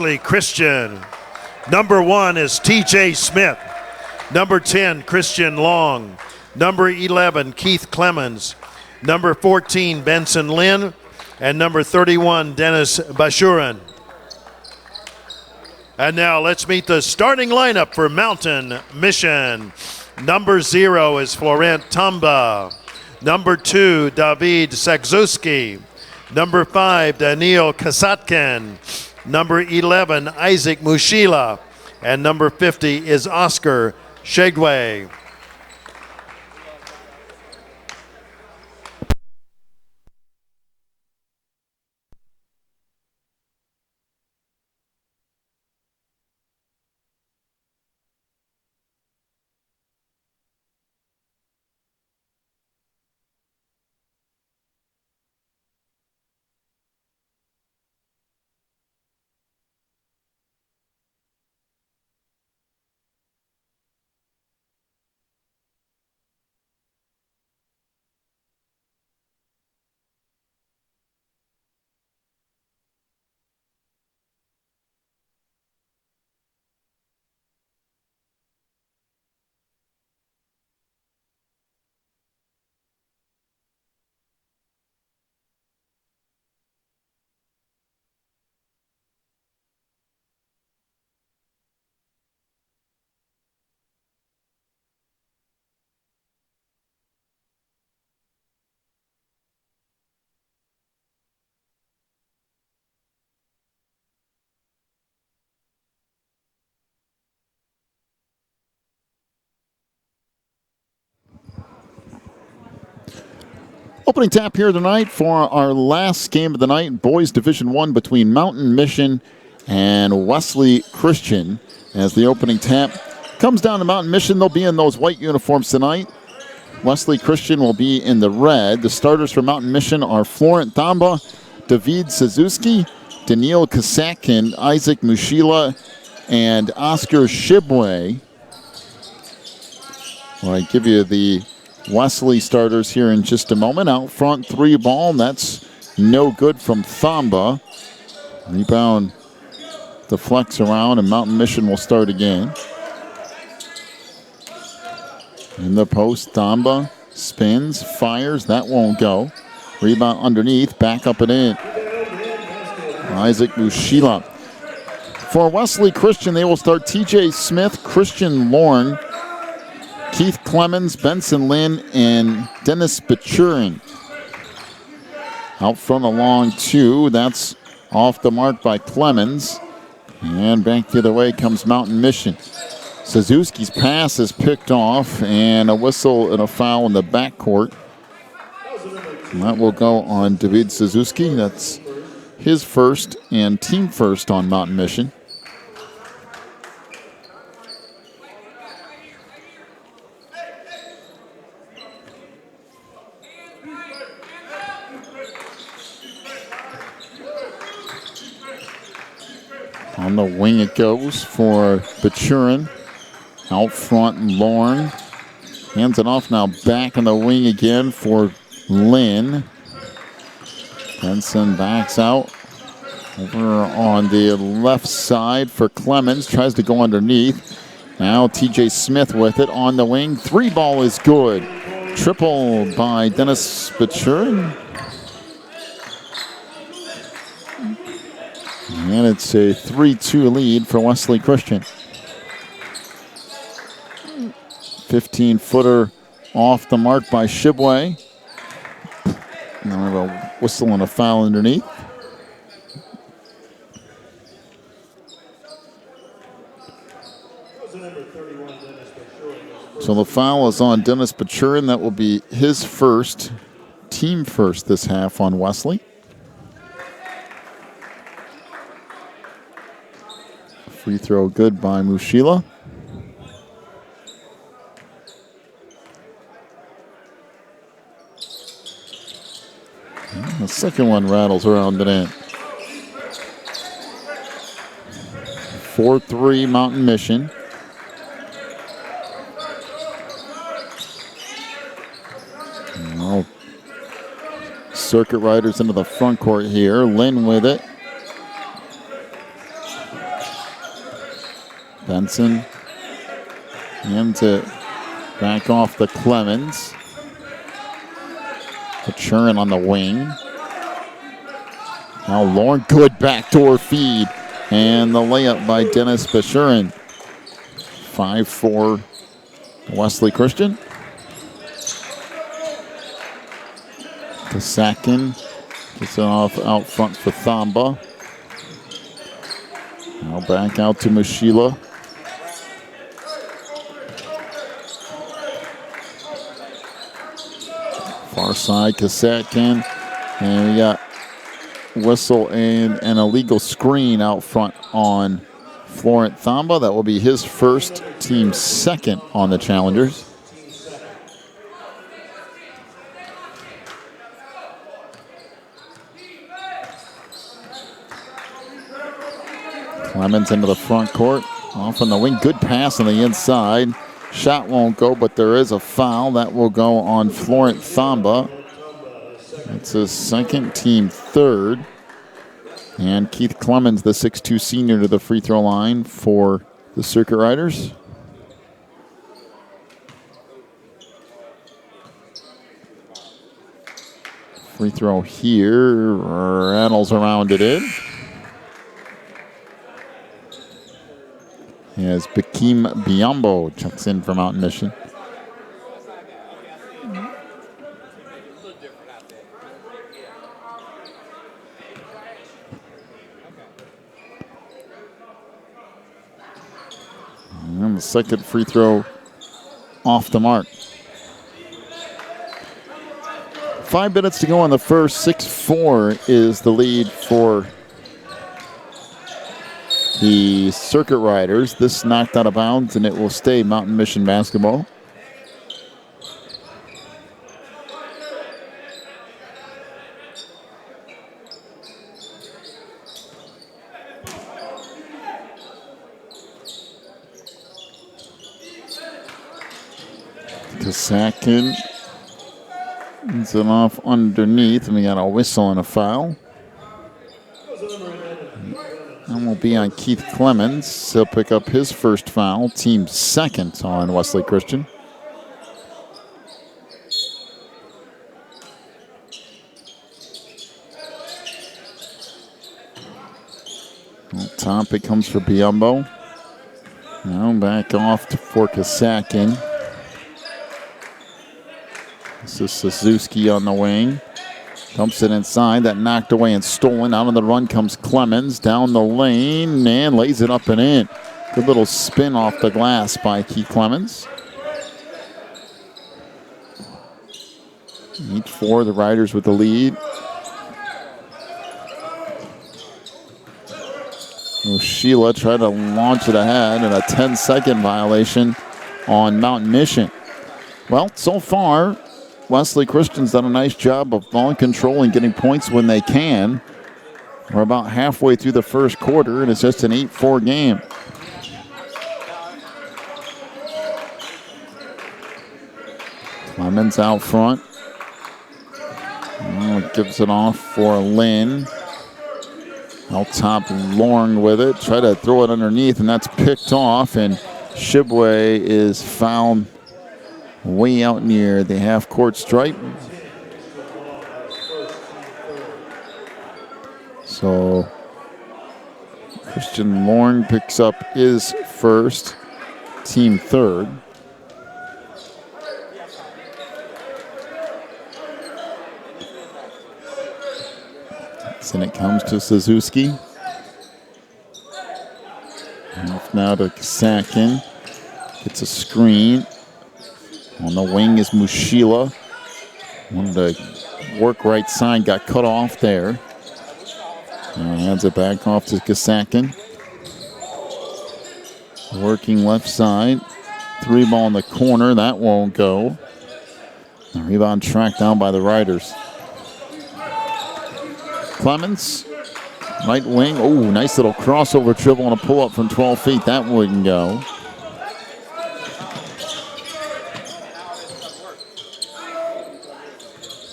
Christian. Number 1 is TJ Smith. Number 10, Christian Long. Number 11, Keith Clemens. Number 14, Benson Lynn. And number 31, Dennis Bashurin. And now let's meet the starting lineup for Mountain Mission. Number 0 is Florent Tamba. Number 2, David Sakzuski. Number 5, Daniil Kasatkin. Number 11, Isaac Mushila. And number 50 is Oscar Shegway. Opening tap here tonight for our last game of the night, Boys Division I between Mountain Mission and Wesley Christian. As the opening tap comes down to Mountain Mission, they'll be in those white uniforms tonight. Wesley Christian will be in the red. The starters for Mountain Mission are Florent Thamba, David Suzuki, Daniil Kasatkin, Isaac Mushila, and Oscar Shibwe. Well, I give you the Wesley starters here in just a moment. Out front, 3 ball. That's no good from Thamba. Rebound deflects around, and Mountain Mission will start again. In the post, Thamba spins, fires. That won't go. Rebound underneath, back up and in. Isaac Mushila. For Wesley Christian, they will start TJ Smith, Christian Lorne, Keith Clemens, Benson Lynn, and Dennis Bachurin. Out front along 2. That's off the mark by Clemens. And back the other way comes Mountain Mission. Suzuki's pass is picked off, and a whistle and a foul in the backcourt. And that will go on David Suzuki. That's his first and team first on Mountain Mission. On the wing it goes for Bachurin. Out front, Lorne. Hands it off now, back in the wing again for Lynn. Benson backs out. Over on the left side for Clemens. Tries to go underneath. Now TJ Smith with it on the wing. 3 ball is good. Triple by Dennis Bachurin. And it's a 3-2 lead for Wesley Christian. 15-footer off the mark by Shibwe. Now we have a whistle and a foul underneath. So the foul is on Dennis Bachurin. That will be his first, team first this half on Wesley. Free throw good by Mushila. The second one rattles around the net. 4-3 Mountain Mission. Now, circuit riders into the front court here. Lynn with it. Benson hands it back off to Clemens. Maturin on the wing. Now Lauren, good backdoor feed. And the layup by Dennis Bashurin. 5-4 Wesley Christian. Kasakin gets it off out front for Thamba. Now back out to Mushila. Far side, Kasakin. And we got whistle and an illegal screen out front on Florent Thamba. That will be his first, team second on the Challengers. Clemens into the front court. Off on the wing. Good pass on the inside. Shot won't go, but there is a foul. That will go on Florent Thamba. It's his second, team third. And Keith Clemens, the 6'2 senior, to the free throw line for the Circuit Riders. Free throw here. Rattles around it in. As Bakim Biombo checks in for Mountain Mission. And the second free throw off the mark. 5 minutes to go on the first. 6-4 is the lead for the Circuit Riders. This knocked out of bounds, and it will stay Mountain Mission basketball. Kasakin ends it off underneath, and we got a whistle and a foul. And will be on Keith Clemens. He'll pick up his first foul, team second on Wesley Christian. Top it comes for Biombo. Now back off for Kasakin. This is Suzuki on the wing. Dumps it inside. That knocked away and stolen. Out on the run comes Clemens. Down the lane and lays it up and in. Good little spin off the glass by Keith Clemens. 8-4, the Riders with the lead. Sheila tried to launch it ahead, and a 10-second violation on Mountain Mission. Well, so far, Wesley Christian's done a nice job of ball control and getting points when they can. We're about halfway through the first quarter, and it's just an 8-4 game. Clemens out front. Gives it off for Lynn. Out top, Lorne with it. Try to throw it underneath, and that's picked off, and Shibwe is fouled way out near the half-court stripe. So Christian Lorne picks up his first, team third. And it comes to Suzuki. Off now to Kasakin. Gets a screen. On the wing is Mushila. Wanted to work right side, got cut off there. And hands it back off to Kasakin. Working left side. 3-ball in the corner, that won't go. The rebound tracked down by the Riders. Clemens, right wing. Oh, nice little crossover dribble and a pull-up from 12 feet. That wouldn't go.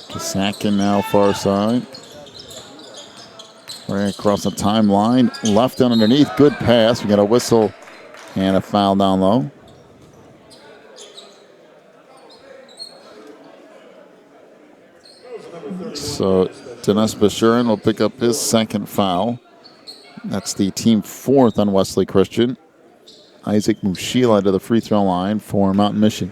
Kasakin now far side. Right across the timeline. Left down underneath. Good pass. We got a whistle And a foul down low. So Dennis Bashurin will pick up his second foul. That's the team fourth on Wesley Christian. Isaac Mushila to the free throw line for Mountain Mission.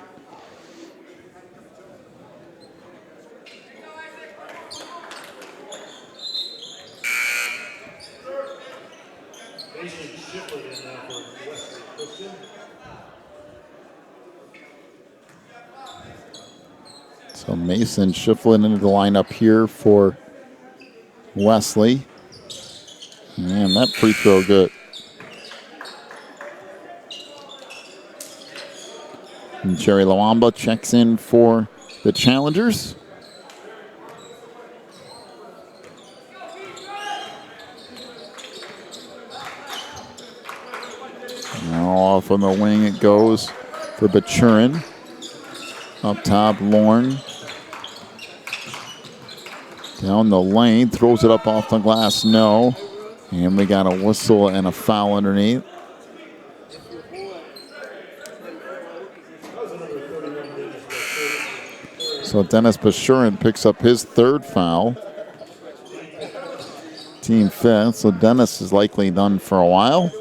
So Mason Shiflin into the lineup here for Wesley. And that free throw good. And Jerry Lawamba checks in for the challengers. Now off on the wing it goes for Bachurin. Up top, Lorne. Down the lane, throws it up off the glass, no. And we got a whistle and a foul underneath. So Dennis Bashurin picks up his third foul. Team fifth, so Dennis is likely done for a while.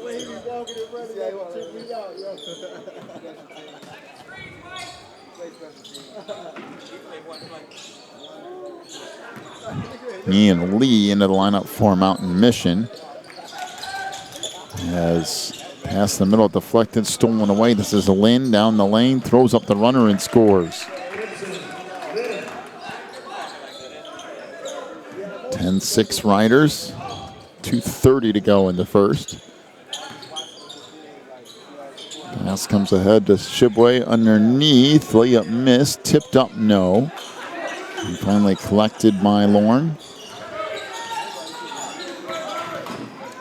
Ian Lee into the lineup for Mountain Mission. Has passed the middle, deflected, stolen away. This is Lynn down the lane, throws up the runner and scores. 10-6 Riders. 2:30 to go in the first. Pass comes ahead to Shibwe underneath. Layup missed, tipped up, no. And finally collected by Lorne.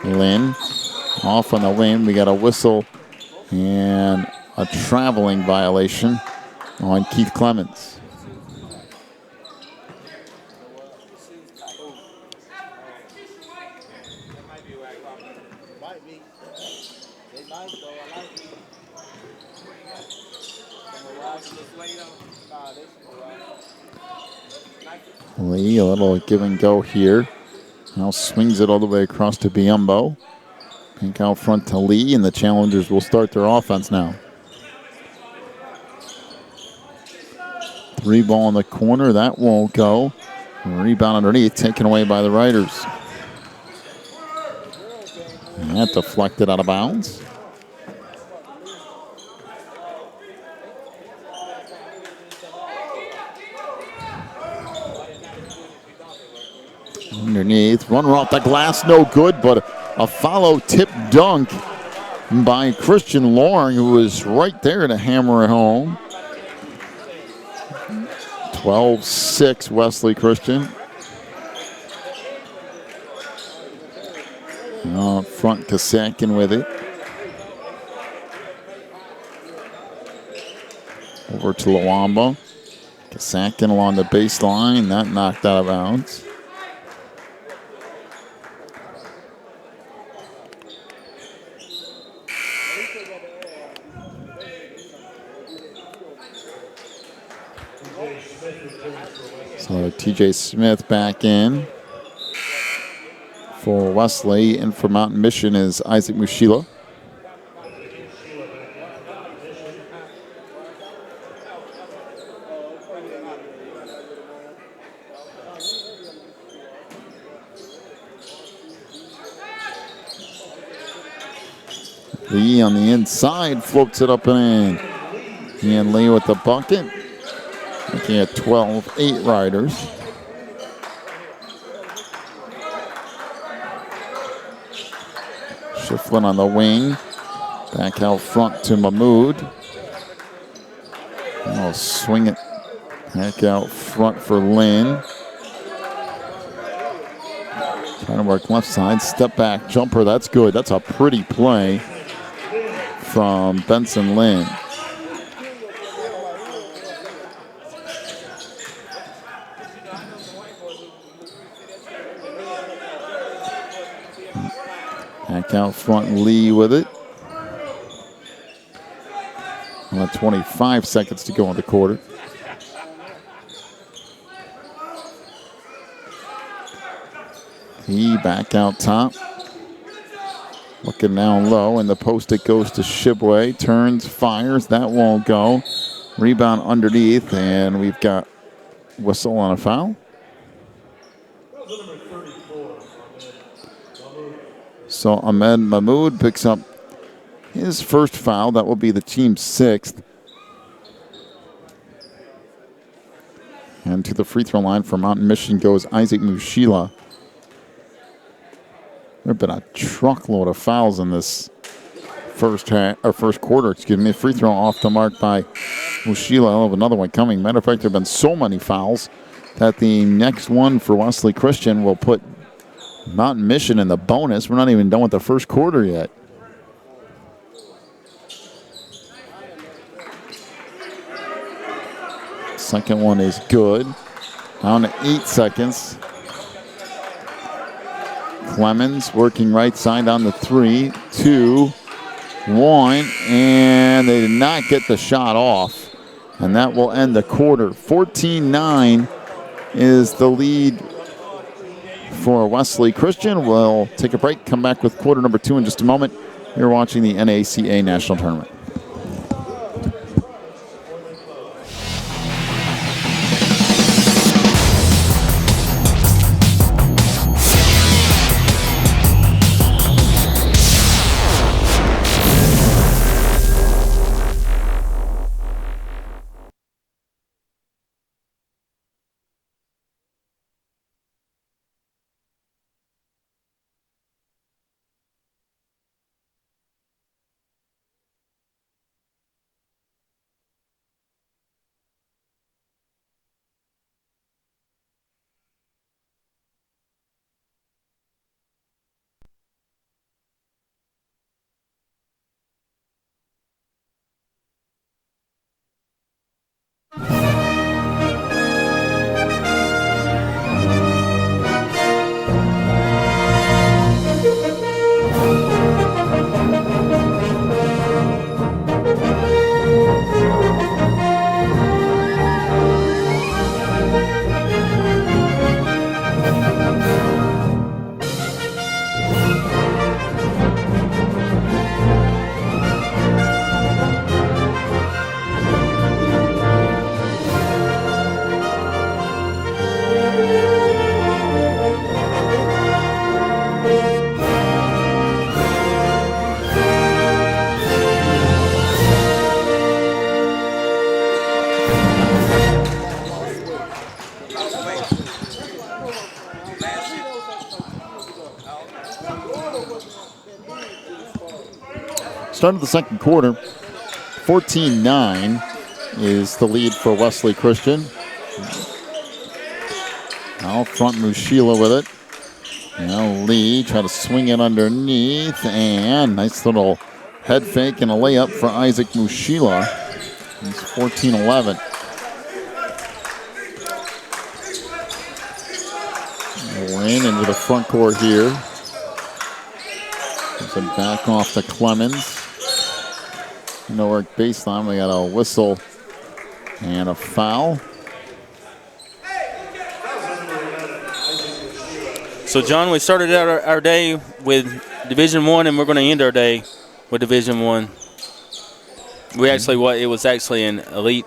Lynn off on the wing. We got a whistle and a traveling violation on Keith Clemens. Lee, a little give and go here. Now swings it all the way across to Biombo. Pink out front to Lee, and the challengers will start their offense now. 3 ball in the corner, that won't go. Rebound underneath, taken away by the Riders. And that deflected out of bounds. Underneath, runner off the glass, no good, but a follow tip dunk by Christian Loring, who was right there to hammer it home. 12-6 Wesley Christian. Now up front, Kasakin with it. Over to Lawamba. Kasakin along the baseline, that knocked out of bounds. So TJ Smith back in for Wesley, and for Mountain Mission is Isaac Mushila. Lee on the inside floats it up and in. Ian Lee with the bucket. Looking at 12-8 Riders. Shiflin on the wing. Back out front to Mahmood. I'll swing it back out front for Lynn. Trying to work left side. Step back jumper. That's good. That's a pretty play from Benson Lynn. Back out front, Lee with it. 25 seconds to go in the quarter. He back out top. Looking down low, and the post it goes to Shibway. Turns, fires, that won't go. Rebound underneath, and we've got whistle on a foul. So Ahmed Mahmoud picks up his first foul. That will be the team's 6th. And to the free throw line for Mountain Mission goes Isaac Mushila. There have been a truckload of fouls in this first quarter. Excuse me. Free throw off the mark by Mushila. I'll have another one coming. Matter of fact, there have been so many fouls that the next one for Wesley Christian will put Mountain Mission in the bonus. We're not even done with the first quarter yet. Second one is good. Down to 8 seconds. Clemens working right side on the 3, 2, 1, and they did not get the shot off. And that will end the quarter. 14-9 is the lead for Wesley Christian. We'll take a break, come back with quarter number 2 in just a moment. You're watching the NACA National Tournament. Start of the second quarter, 14-9 is the lead for Wesley Christian. Out front, Mushila with it. Now Lee try to swing it underneath, and nice little head fake and a layup for Isaac Mushila. He's 14-11. Lane into the front court here. Gives it back off to Clemens. No work baseline. We got a whistle and a foul. So, John, we started out our day with Division I, and we're going to end our day with Division I. It was actually an elite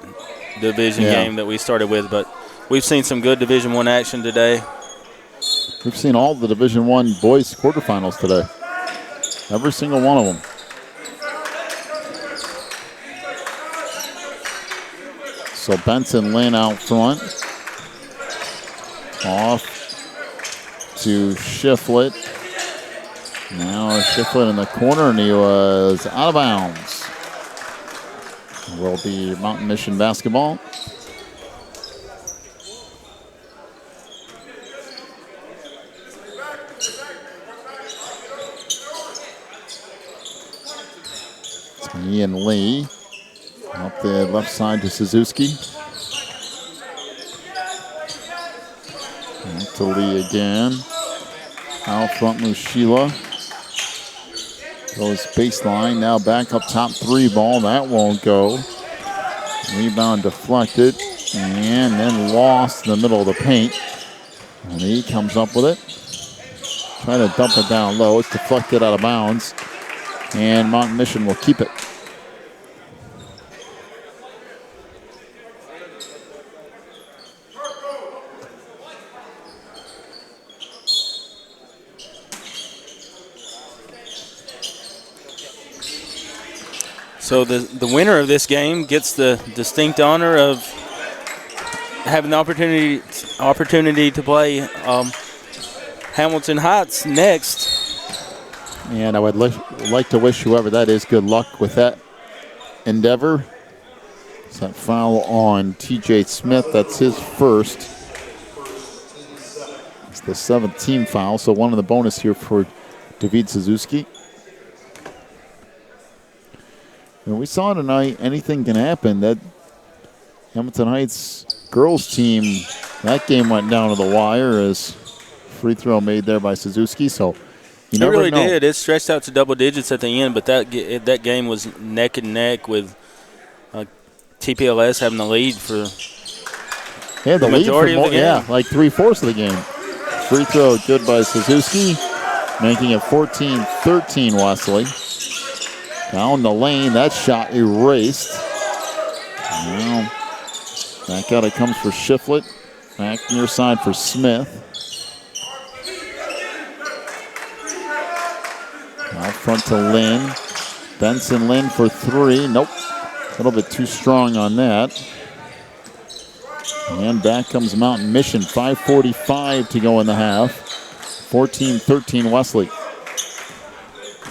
division game that we started with, but we've seen some good Division I action today. We've seen all the Division I boys quarterfinals today. Every single one of them. So Benson Lynn out front. Off to Shiflett. Now Shiflett in the corner, and he was out of bounds. Will be Mountain Mission basketball. Ian Lee up the left side to Suzuki. Back to Lee again. Out front, Mushila. Goes baseline. Now back up top 3 ball. That won't go. Rebound deflected and then lost in the middle of the paint. And he comes up with it. Trying to dump it down low. It's deflected out of bounds. And Mountain Mission will keep it. So the winner of this game gets the distinct honor of having the opportunity to play Hamilton Heights next. And I would like to wish whoever that is good luck with that endeavor. It's that foul on TJ Smith. That's his first. It's the 7th team foul, so one of the bonus here for David Suzuki. And we saw tonight, anything can happen. That Hamilton Heights girls team, that game went down to the wire as free throw made there by Suzuki. So you never really know. did. It stretched out to double digits at the end, but that game was neck and neck with TPLS having the lead for the majority lead for of the game. Yeah, like 3/4 of the game. Free throw good by Suzuki, making it 14-13 Wesley. Down the lane, that shot erased. Now, back out it comes for Shiflett. Back near side for Smith. Out front to Lynn. Benson Lynn for 3. Nope. A little bit too strong on that. And back comes Mountain Mission. 5:45 to go in the half. 14-13 Wesley.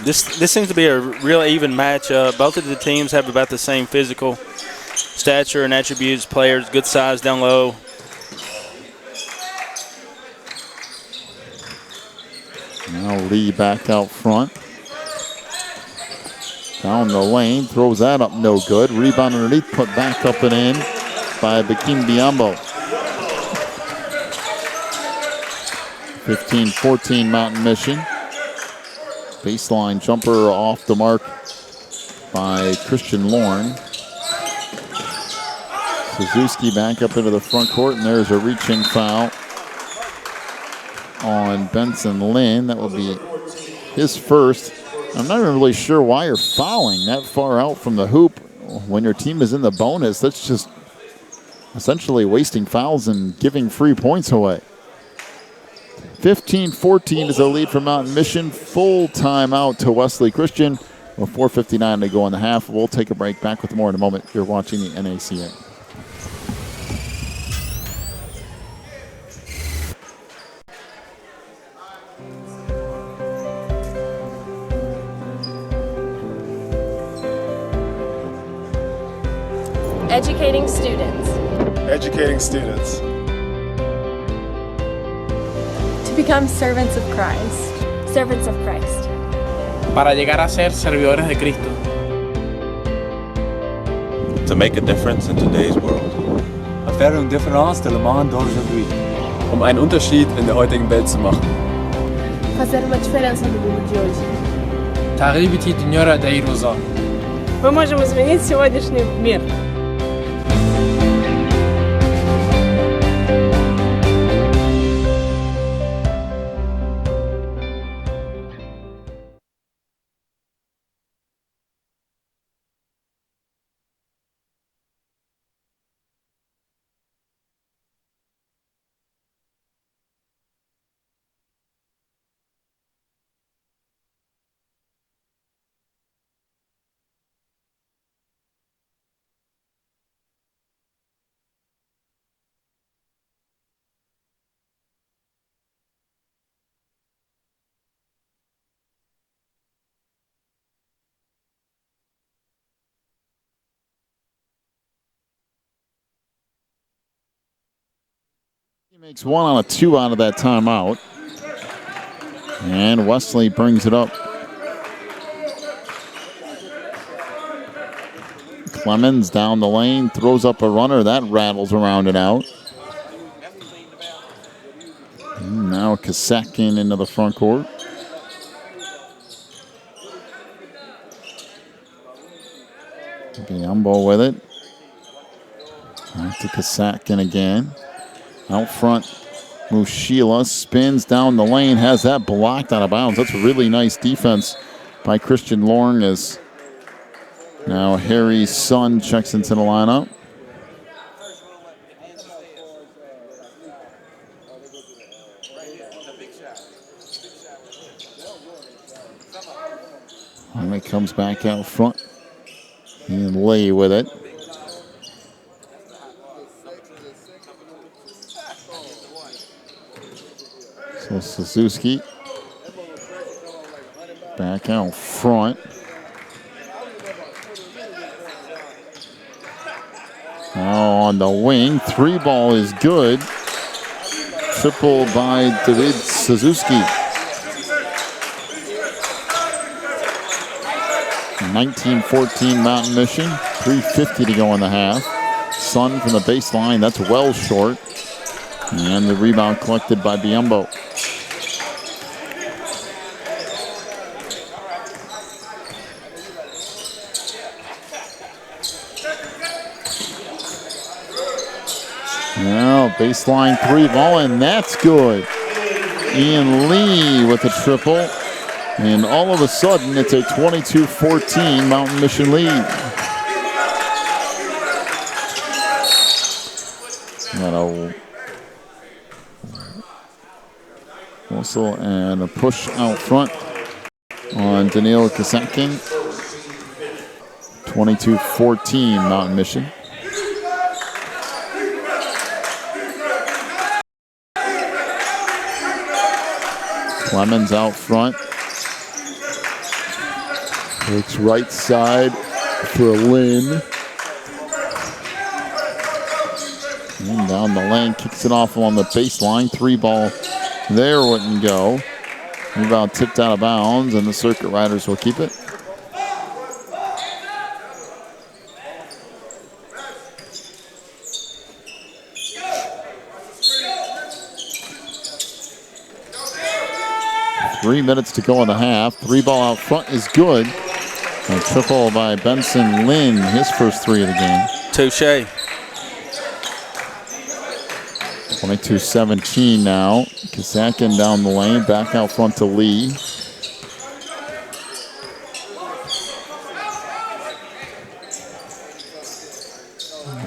This seems to be a real even match. Both of the teams have about the same physical stature and attributes. Players, good size down low. Now Lee back out front. Down the lane, throws that up, no good. Rebound underneath, put back up and in by Bakim Biombo. 15-14 Mountain Mission. Baseline jumper off the mark by Christian Lorne. Suzuki back up into the front court, and there's a reaching foul on Benson Lynn. That will be his first. I'm not even really sure why you're fouling that far out from the hoop when your team is in the bonus. That's just essentially wasting fouls and giving free points away. 15-14 is the lead for Mountain Mission. Full timeout to Wesley Christian with 4:59 to go in the half. We'll take a break. Back with more in a moment. You're watching the NACA. Educating students. Educating students. To become servants of Christ. Servants of Christ. Para llegar a ser servidores de Cristo. To make a difference in today's world. Faire une différence dans le monde d'aujourd'hui. Einen Unterschied in der heutigen Welt zu machen. Fazer uma diferença no mundo de hoje. تغيبتي دنيا دايروزا. Мы можем изменить сегодняшний мир. He makes 1 on a 2 out of that timeout. And Wesley brings it up. Clemens down the lane, throws up a runner. That rattles around and out. And now Kasakian into the front court. Biombo with it. Back to Kasakin again. Out front, Mushila spins down the lane, has that blocked out of bounds. That's really nice defense by Christian Long as now Harry's son checks into the lineup. And it comes back out front. And Lee with it. So Suzuki back out front. Now on the wing, 3-ball is good. Triple by David Suzuki. 19-14 Mountain Mission, 3:50 to go in the half. Sun from the baseline, that's well short. And the rebound collected by Biombo. Now baseline 3-ball, and that's good. Ian Lee with a triple. And all of a sudden, it's a 22-14 Mountain Mission lead. Got a whistle and a push out front on Daniil Kasakin. 22-14 Mountain Mission. Clemens out front. Looks right side for Lynn. And down the lane, kicks it off along the baseline. 3-ball there wouldn't go. Rebound tipped out of bounds, and the Circuit Riders will keep it. Three minutes to go in the half. 3-ball out front is good. A triple by Benson Lynn, his first 3 of the game. Touche. 22-17 now. Kasakin down the lane, back out front to Lee.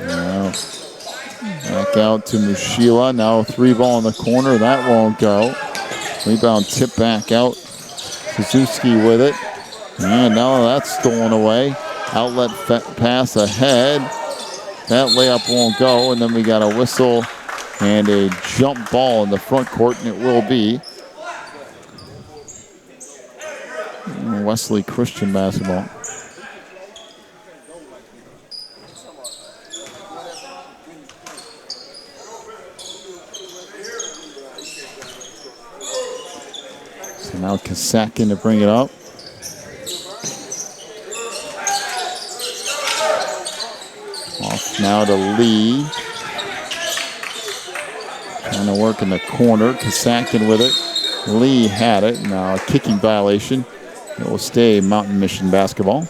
Now, back out to Mushila. Now 3-ball in the corner, that won't go. Rebound tip back out. Suzuki with it. And now that's stolen away. Outlet pass ahead. That layup won't go. And then we got a whistle and a jump ball in the front court, and it will be Wesley Christian basketball. So now Kasakin to bring it up. Off now to Lee. Trying to work in the corner. Kasakin with it. Lee had it. Now a kicking violation. It will stay Mountain Mission basketball.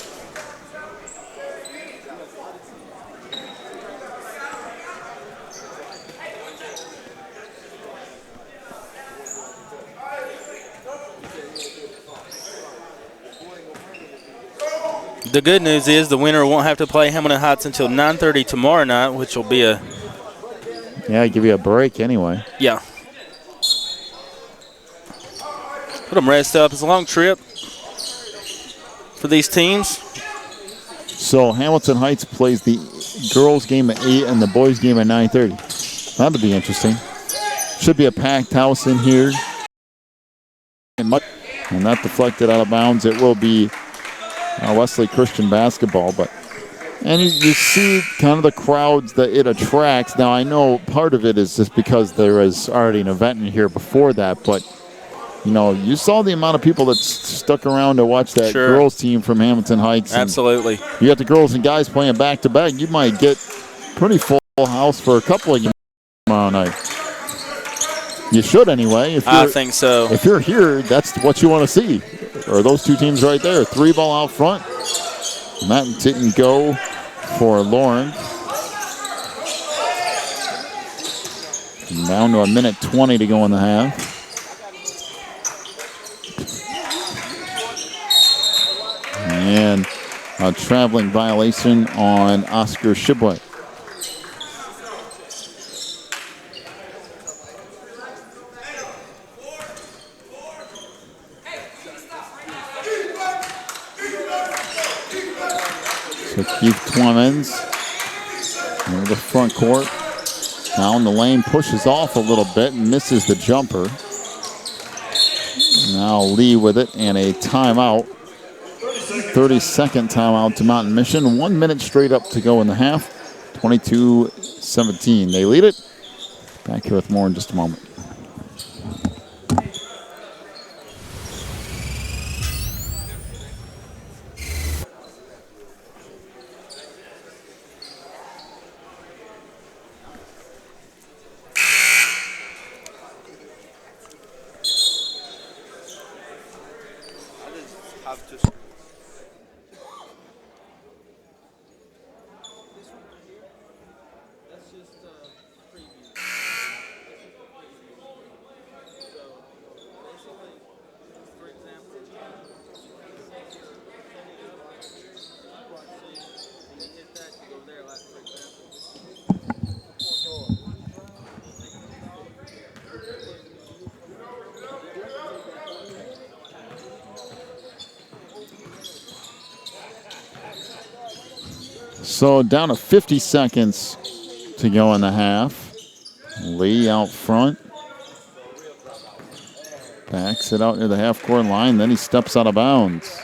The good news is the winner won't have to play Hamilton Heights until 9:30 tomorrow night, which will be a... Yeah, give you a break anyway. Yeah. Let them rest up. It's a long trip for these teams. So Hamilton Heights plays the girls game at 8 and the boys game at 9:30. That'll be interesting. Should be a packed house in here. And that deflected out of bounds. It will be Wesley Christian basketball, and you see kind of the crowds that it attracts. Now I know part of it is just because there is already an event in here before that, but you know, you saw the amount of people that stuck around to watch that girls team from Hamilton Heights. Absolutely. You got the girls and guys playing back to back. You might get pretty full house for a couple of you tomorrow night. You should anyway. I think so. If you're here, that's what you want to see. Or those two teams right there. 3-ball out front. And that didn't go for Lauren. Down to a minute 20 to go in the half. And a traveling violation on Oscar Shibwe. So Keith Clemens over the front court. Down the lane, pushes off a little bit and misses the jumper. Now Lee with it and a timeout. 32nd timeout to Mountain Mission. 1 minute straight up to go in the half. 22-17. They lead it. Back here with more in just a moment. So down to 50 seconds to go in the half. Lee out front. Backs it out near the half-court line. Then he steps out of bounds.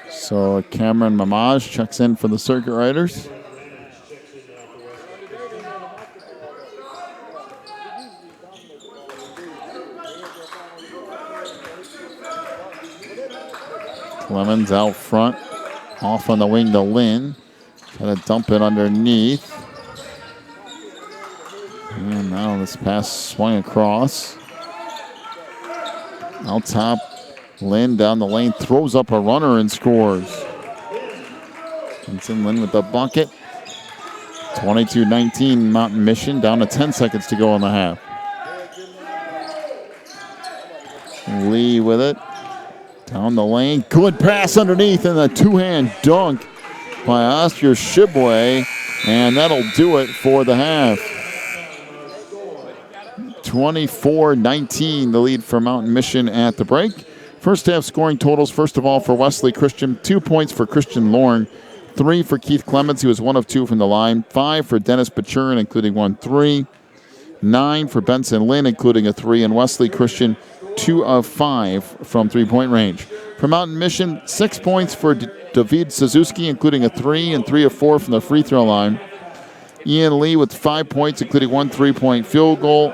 So Cameron Mamaj checks in for the Circuit Riders. Clemens out front, off on the wing to Lynn. Trying to dump it underneath. And now this pass swung across. Out top, Lynn down the lane, throws up a runner and scores. Vincent Lynn with the bucket. 22-19 Mountain Mission, down to 10 seconds to go in the half. Lee with it. Down the lane, good pass underneath, and a two-hand dunk by Oscar Shibwe, and that'll do it for the half. 24-19, the lead for Mountain Mission at the break. First half scoring totals, first of all for Wesley Christian, 2 points for Christian Lorne, 3 for Keith Clemens, he was 1 of 2 from the line, 5 for Dennis Pachurin, including 1 3, 9 for Benson Lynn, including a 3, and Wesley Christian, 2 of 5 from three-point range. For Mountain Mission, 6 points for David Suzuki, including a 3, and 3 of 4 from the free throw line. Ian Lee with 5 points, including 1 3-point field goal.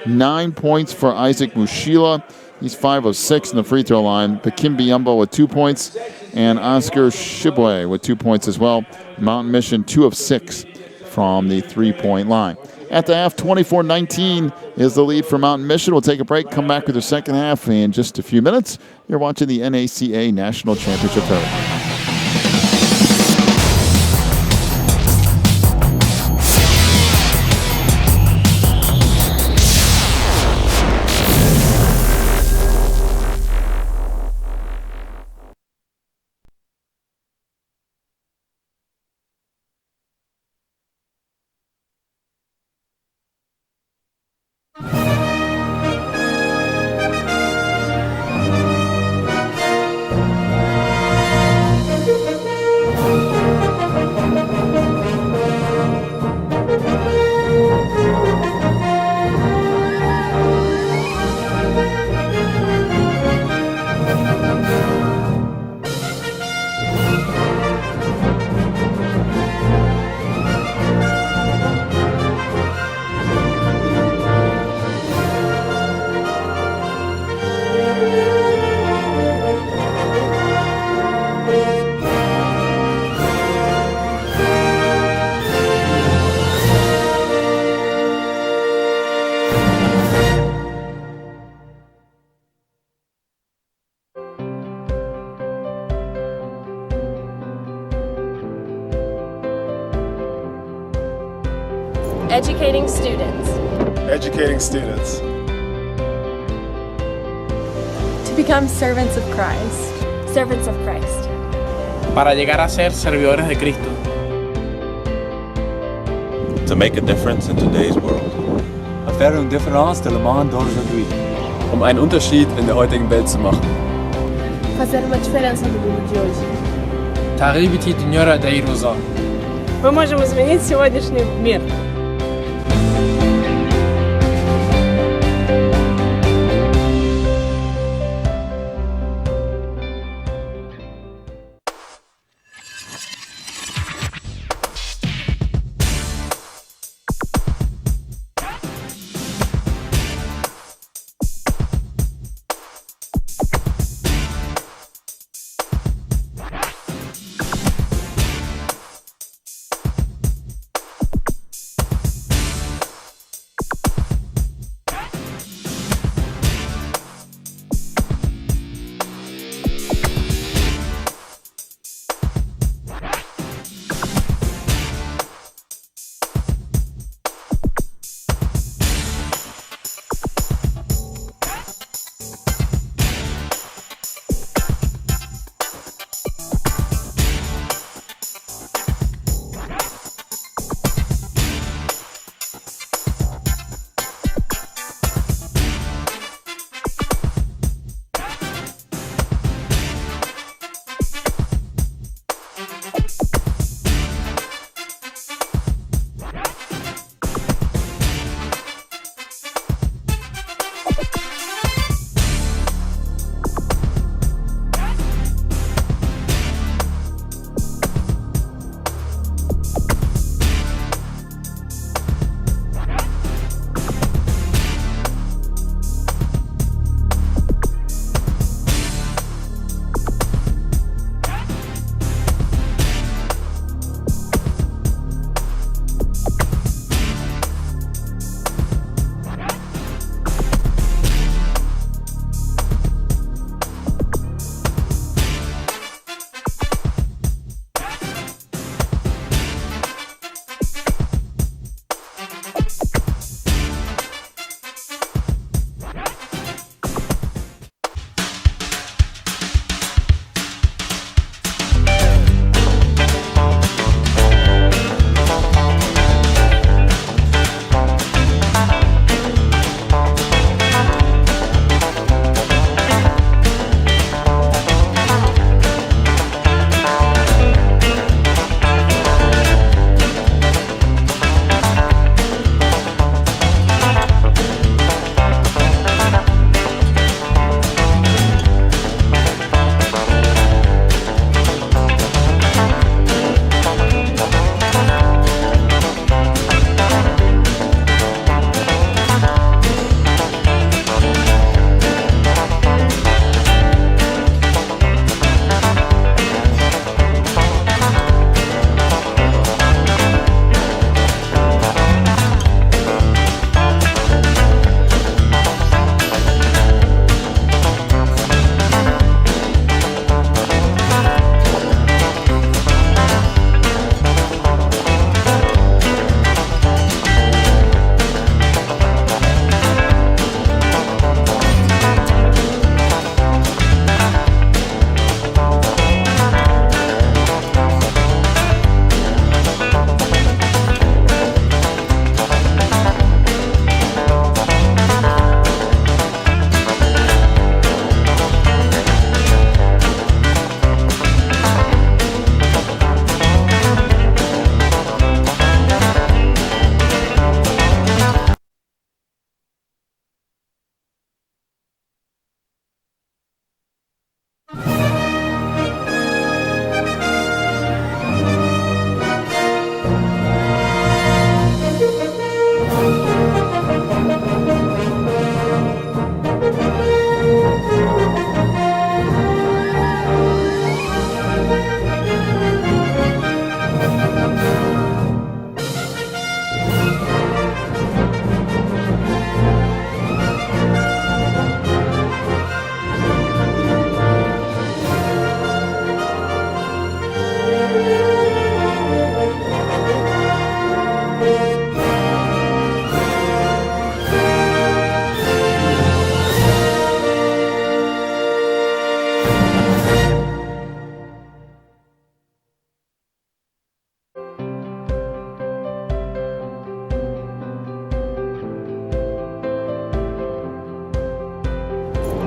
9 points for Isaac Mushila. He's 5 of 6 in the free throw line. Bakim Biumba with 2 points, and Oscar Shibwe with 2 points as well. Mountain Mission, 2 of 6 from the three-point line. At the half, 24-19 is the lead for Mountain Mission. We'll take a break, come back with the second half in just a few minutes. You're watching the NACA National Championship Tournament. Educating students. Educating students. To become servants of Christ. Servants of Christ. Para llegar a ser servidores de Cristo. To make a difference in today's world. Faire une différence dans le monde d'aujourd'hui. Einen Unterschied in der heutigen Welt zu machen. Fazer uma diferença no mundo de hoje. تغییر بدهی دنیا را در این روزا. Мы можем изменить сегодняшний мир.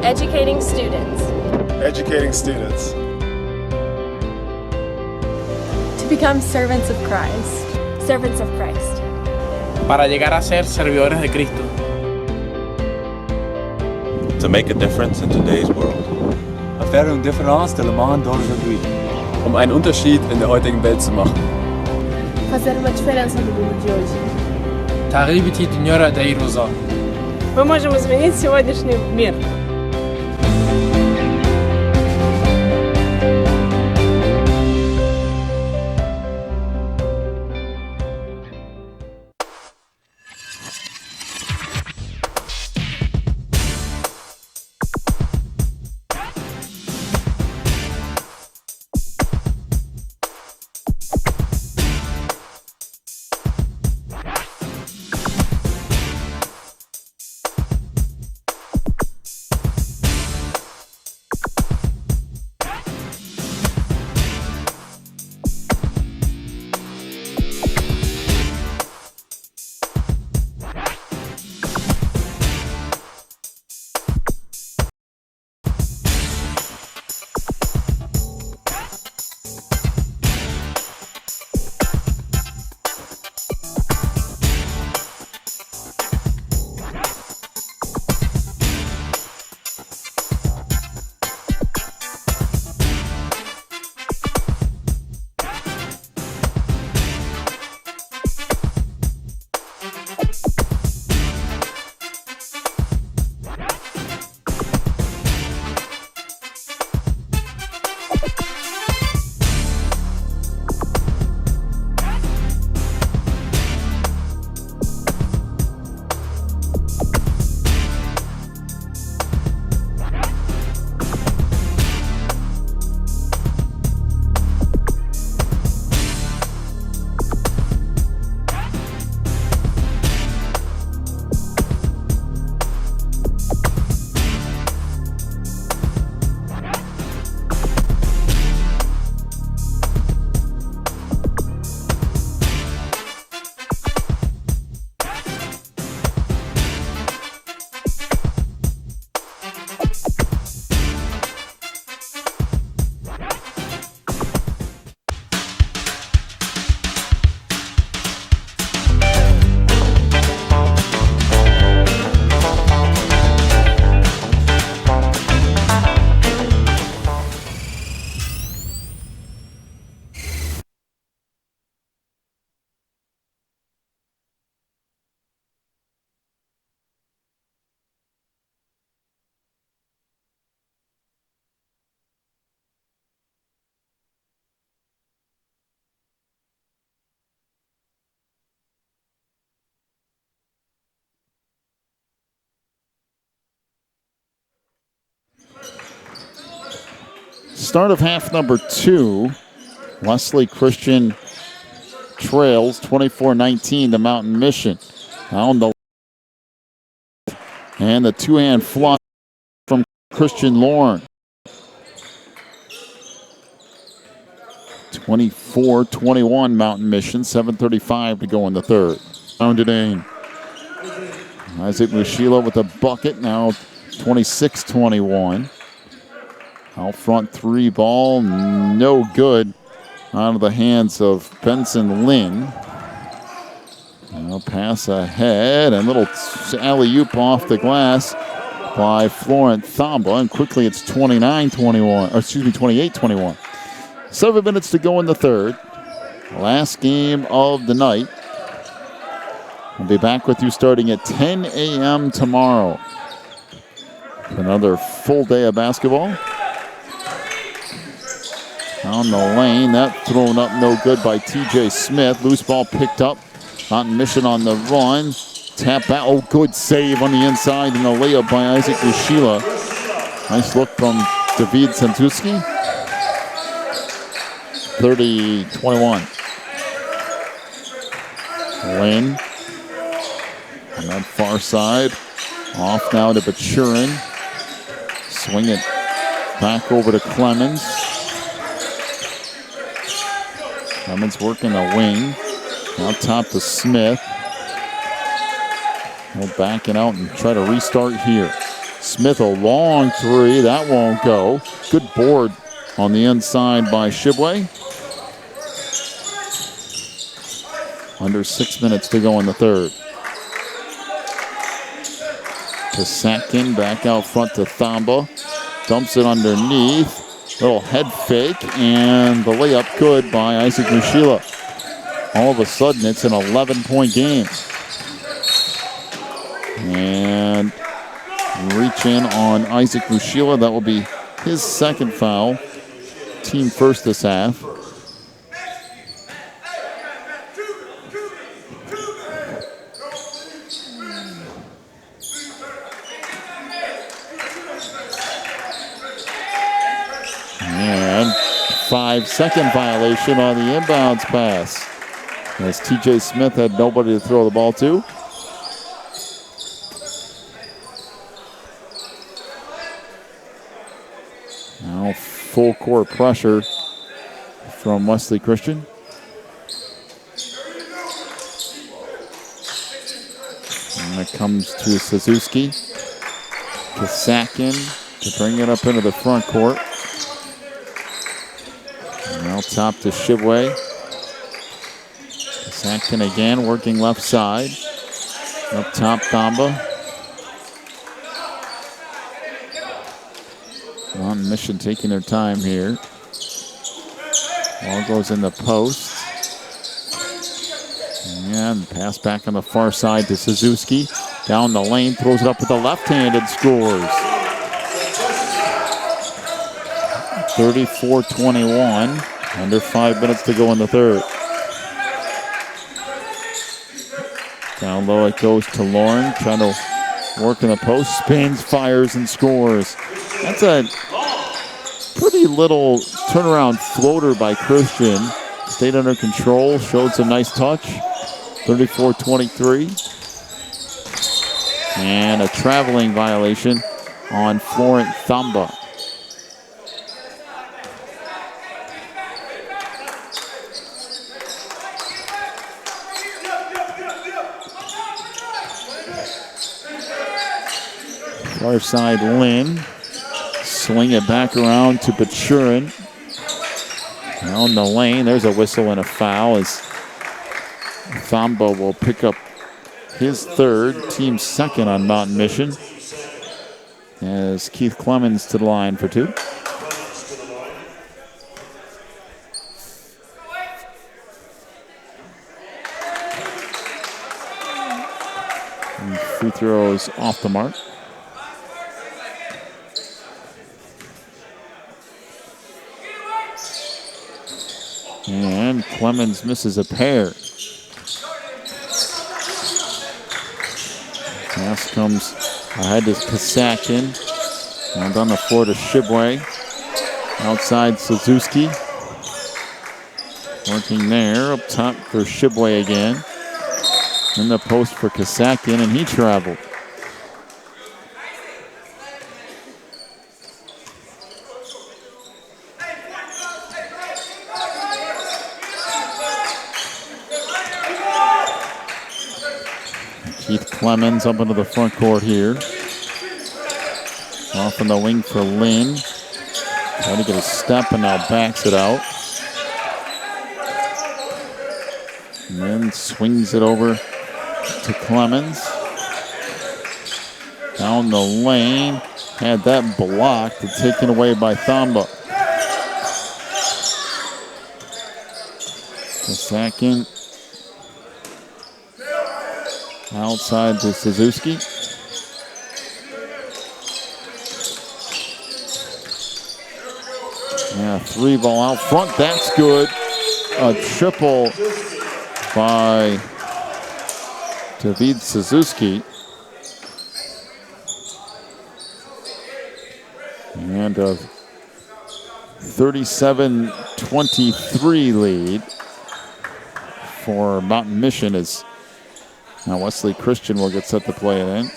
Educating students. Educating students. To become servants of Christ. Servants of Christ. Para llegar a ser servidores de Cristo. To make a difference in today's world. Faire une différence dans le monde d'aujourd'hui. Einen Unterschied in der heutigen Welt zu machen. Fazer uma diferença no mundo de hoje. تغییر بدهی دنیا را در این روزا. Мы можем изменить сегодняшний мир. Start of half number 2. Wesley Christian trails 24-19 to Mountain Mission. On the and the two-hand flush from Christian Lorne. 24-21 Mountain Mission. 7:35 to go in the third. Rounded in. Isaac Mushila with a bucket. Now 26-21. Out front three ball, no good. Out of the hands of Benson Lynn. Now pass ahead and little alley-oop off the glass by Florent Thamba. And quickly it's 28-21. 7 minutes to go in the third. Last game of the night. We'll be back with you starting at 10 a.m. tomorrow. Another full day of basketball. Down the lane, that thrown up no good by TJ Smith. Loose ball picked up. Mountain Mission on the run. Tap out, oh, good save on the inside and a layup by Isaac Mushila. Nice look from David Santuski. 30-21. Lynn on that far side. Off now to Bachurin. Swing it back over to Clemens. Clemens working a wing. Now top to Smith. We'll back it out and try to restart here. Smith, a long three. That won't go. Good board on the inside by Shibway. Under 6 minutes to go in the third. Kasakin back out front to Thamba. Dumps it underneath. Little head fake, and the layup good by Isaac Mushila. All of a sudden, it's an 11-point game. And reach in on Isaac Mushila. That will be his second foul. Team first this half. And 5-second violation on the inbounds pass, as TJ Smith had nobody to throw the ball to. Now full court pressure from Wesley Christian. And it comes to Suzuki. Kasakin to bring it up into the front court. Now top to Shibway. Kasakin again working left side. Up top, Thamba. On Mission taking their time here. Ball goes in the post. And pass back on the far side to Suzuki. Down the lane, throws it up with the left-handed, scores. 34-21. Under 5 minutes to go in the third. Down low it goes to Lauren, trying to work in the post. Spins, fires, and scores. That's a pretty little turnaround floater by Christian. Stayed under control, showed some nice touch. 34-23. And a traveling violation on Florent Thamba. Far side, Lynn. Swing it back around to Bachurin. Down the lane, there's a whistle and a foul as Thamba will pick up his third, team second on Mountain Mission. As Keith Clemens to the line for two. And free throws off the mark. And Clemens misses a pair. Pass comes ahead to Kasakin. And on the floor to Shibway. Outside Suzuki. Working there. Up top for Shibway again. In the post for Kasakin, and he traveled. Keith Clemens up into the front court here. Off in the wing for Lynn. Trying to get a step and now backs it out. And then swings it over to Clemens. Down the lane. Had that blocked and taken away by Thamba. The second. Outside to Suzuki. Yeah, three ball out front. That's good. A triple by David Suzuki. And a 37-23 lead for Mountain Mission as now Wesley Christian will get set to play it in.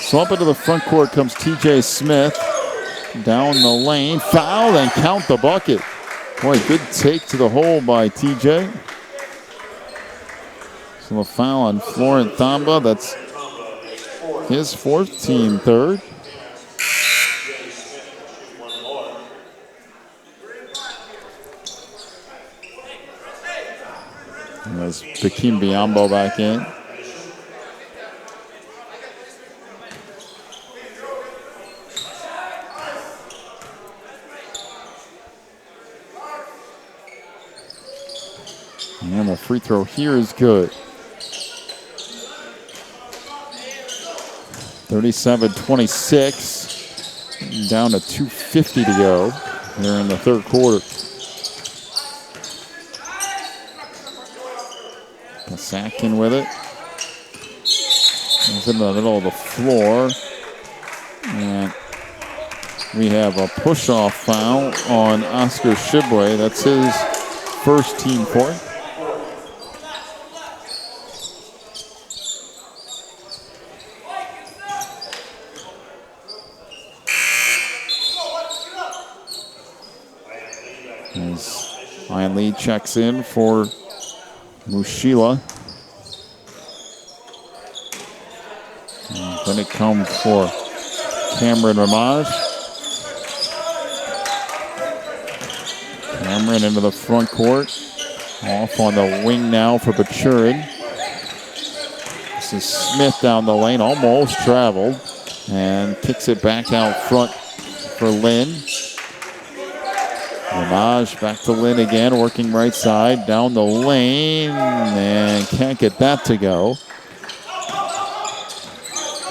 So up into the front court comes TJ Smith. Down the lane, foul, and count the bucket. Boy, good take to the hole by TJ. So a foul on Florent Thamba. That's his fourth, team third. And there's Bakim Biombo back in. And the free throw here is good. 37-26. Down to 2:50 to go here in the third quarter. Kasakin with it. He's in the middle of the floor. And we have a push-off foul on Oscar Shibwe. That's his first, team fourth. As Ian Lee checks in for Mushila. And then it comes for Cameron Ramage. Cameron into the front court. Off on the wing now for Bachurin. This is Smith down the lane, almost traveled. And kicks it back out front for Lynn. Ramage back to Lynn again, working right side, down the lane, and can't get that to go.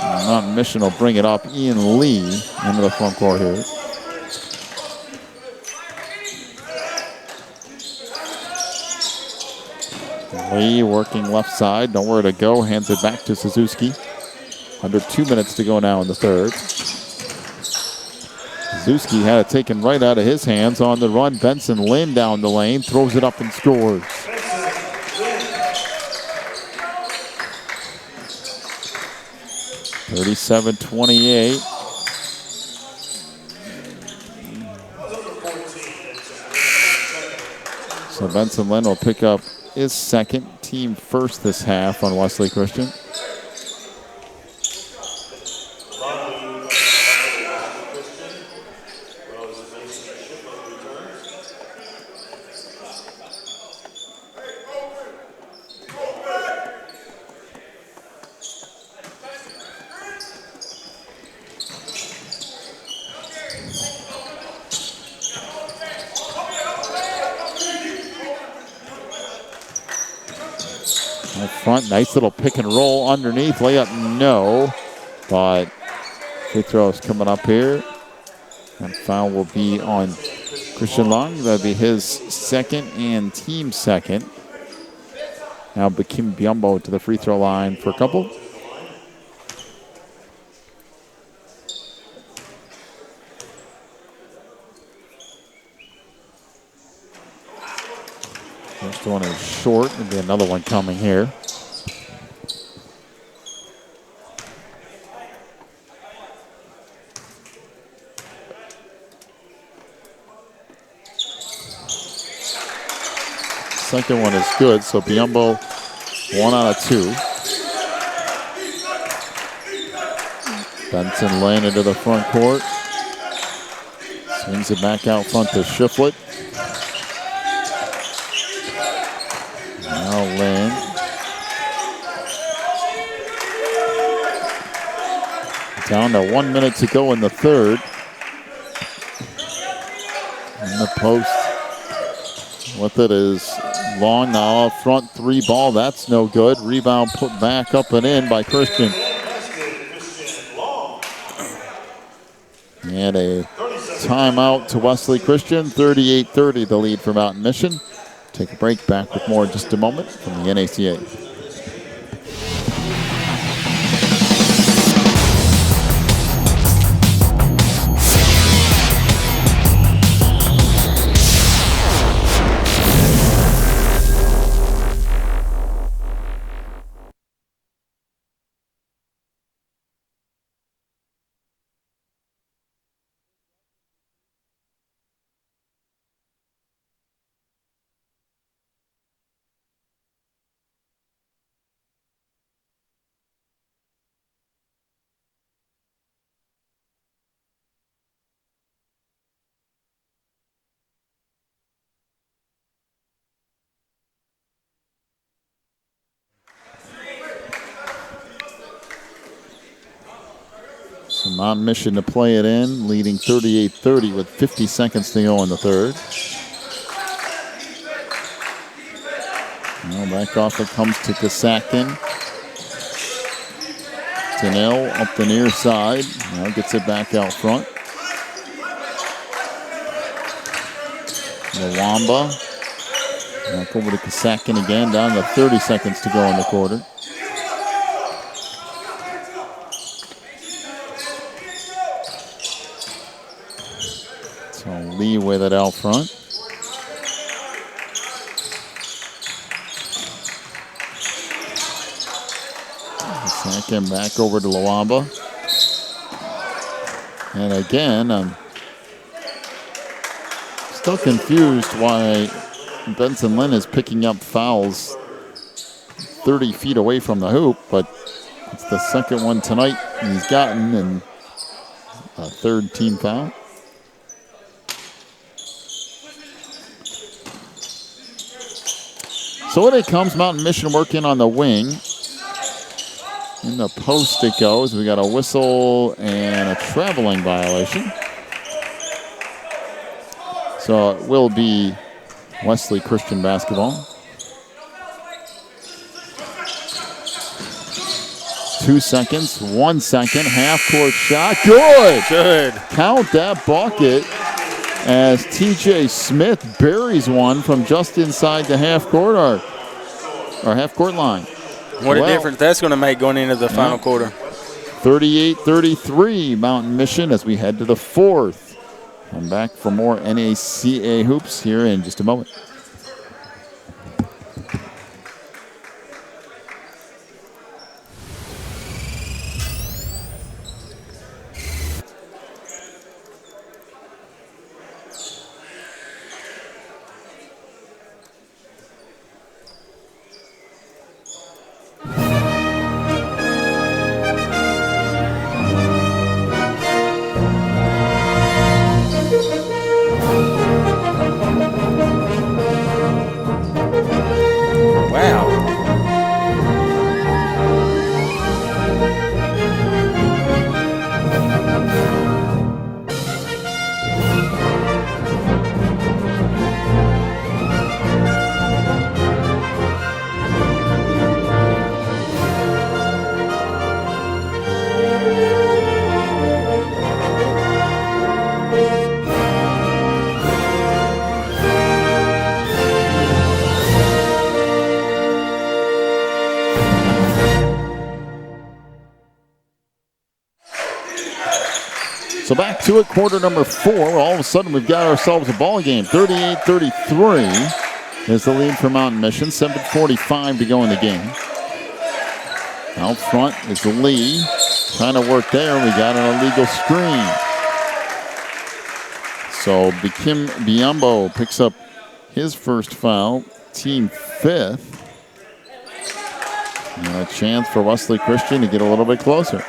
Mountain Mission will bring it up. Ian Lee into the front court here. Lee working left side, nowhere to go, hands it back to Suzuki. Under 2 minutes to go now in the third. Suzuki had it taken right out of his hands on the run. Benson Lynn down the lane, throws it up and scores. (37-28). So Benson Lynn will pick up his second, team first this half on Wesley Christian. Front, nice little pick and roll underneath. Layup, no. But free throw is coming up here. And foul will be on Christian Long. That'll be his second and team second. Now Bakim Biombo to the free throw line for a couple. First one is short. There'll be another one coming here. Second one is good, so Biombo 1 out of 2. Benson Lane into the front court. Swings it back out front to Shiflett. Now Lane. Down to 1 minute to go in the third. In the post with it is Long now up front, 3 ball. That's no good. Rebound put back up and in by Christian. And a timeout to Wesley Christian. 38-30 the lead for Mountain Mission. Take a break, back with more in just a moment from the NACA. So Mount Mission to play it in, leading 38-30 with 50 seconds to go in the third. Now back off it comes to Kasakin. Tanel up the near side. Now gets it back out front. Mwamba. Back over to Kasakin again, down to 30 seconds to go in the quarter. So Lee with it out front. Kasakin back over to Mwamba. And again, I'm still confused why Benson Lynn is picking up fouls 30 feet away from the hoop, but it's the second one tonight he's gotten and a third team foul. So in it comes, Mountain Mission working on the wing. In the post it goes. We got a whistle and a traveling violation. So it will be Wesley Christian basketball. 2 seconds, 1 second, half-court shot. Good! Good. Count that bucket as TJ Smith buries one from just inside the half-court or half-court line. What a difference that's going to make going into the final quarter. 38-33 Mountain Mission as we head to the fourth. I'm back for more NACA hoops here in just a moment. So back to it, quarter number 4. All of a sudden, we've got ourselves a ball game. 38-33 is the lead for Mountain Mission. 7:45 to go in the game. Out front is Lee. Trying to work there. We got an illegal screen. So Bikim Biombo picks up his first foul. Team 5th. And a chance for Wesley Christian to get a little bit closer.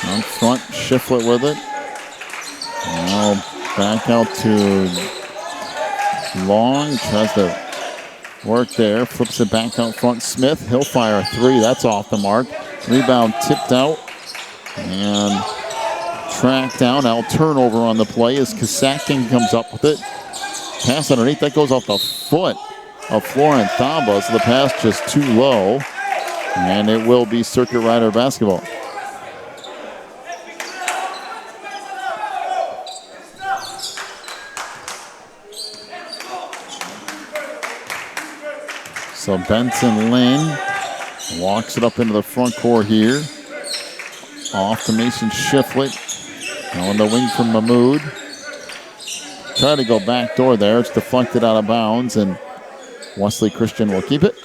On front, Shiflett with it. Now back out to Long. Tries to work there. Flips it back out front. Smith, he'll fire a 3. That's off the mark. Rebound tipped out. And tracked down. Now turnover on the play as Kasakin comes up with it. Pass underneath. That goes off the foot of Florent Thamba. So the pass just too low. And it will be Circuit Rider basketball. So Benson Lynn walks it up into the front court here. Off to Mason Shiflett. Now on the wing from Mahmoud. Try to go back door there. It's deflected out of bounds, and Wesley Christian will keep it.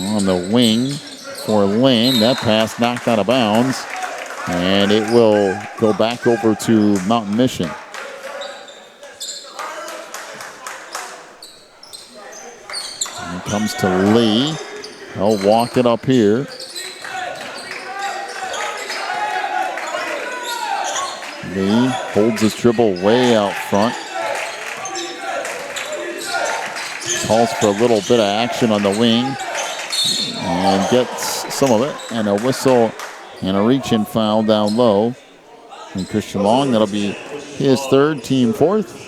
On the wing for Lynn. That pass knocked out of bounds, and it will go back over to Mountain Mission. And it comes to Lee. He'll walk it up here. Lee holds his dribble way out front. Calls for a little bit of action on the wing and gets some of it. And a whistle and a reach-in foul down low. And Christian Long, that'll be his third, team fourth.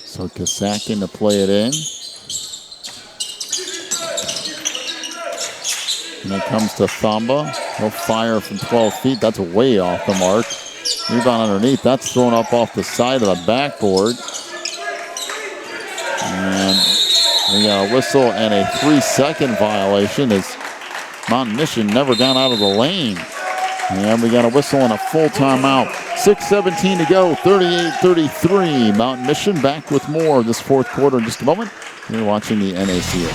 So Kasakin to play it in. And it comes to Thamba. He'll fire from 12 feet. That's way off the mark. Rebound underneath. That's thrown up off the side of the backboard. And we got a whistle and a 3-second violation as Mountain Mission never got out of the lane. And we got a whistle and a full timeout. 6:17 to go, 38-33. Mountain Mission back with more of this fourth quarter in just a moment. You're watching the NACA.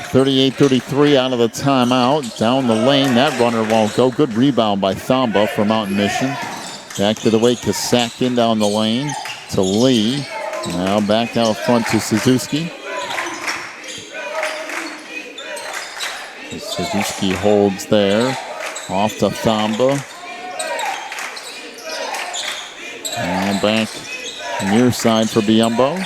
38-33 out of the timeout. Down the lane, that runner won't go. Good rebound by Thamba for Mountain Mission. Back to the way, Kasakin down the lane to Lee. Now back out front to Suzuki. Suzuki holds there. Off to Thamba. And back near side for Biombo.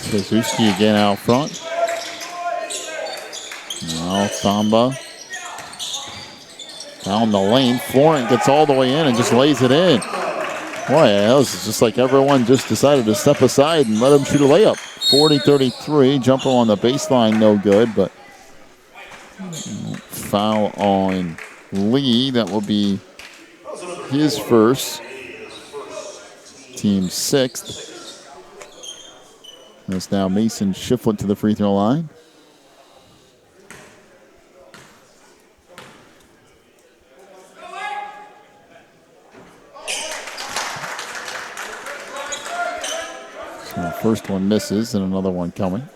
Suzuki again out front. Now Thamba down the lane. Florent gets all the way in and just lays it in. Boy, that was just like everyone just decided to step aside and let him shoot a layup. 40-33. Jumper on the baseline, no good, but foul on Lee. That will be his first. Team sixth. It's now Mason Shiflett to the free throw line. So the first one misses and another one coming.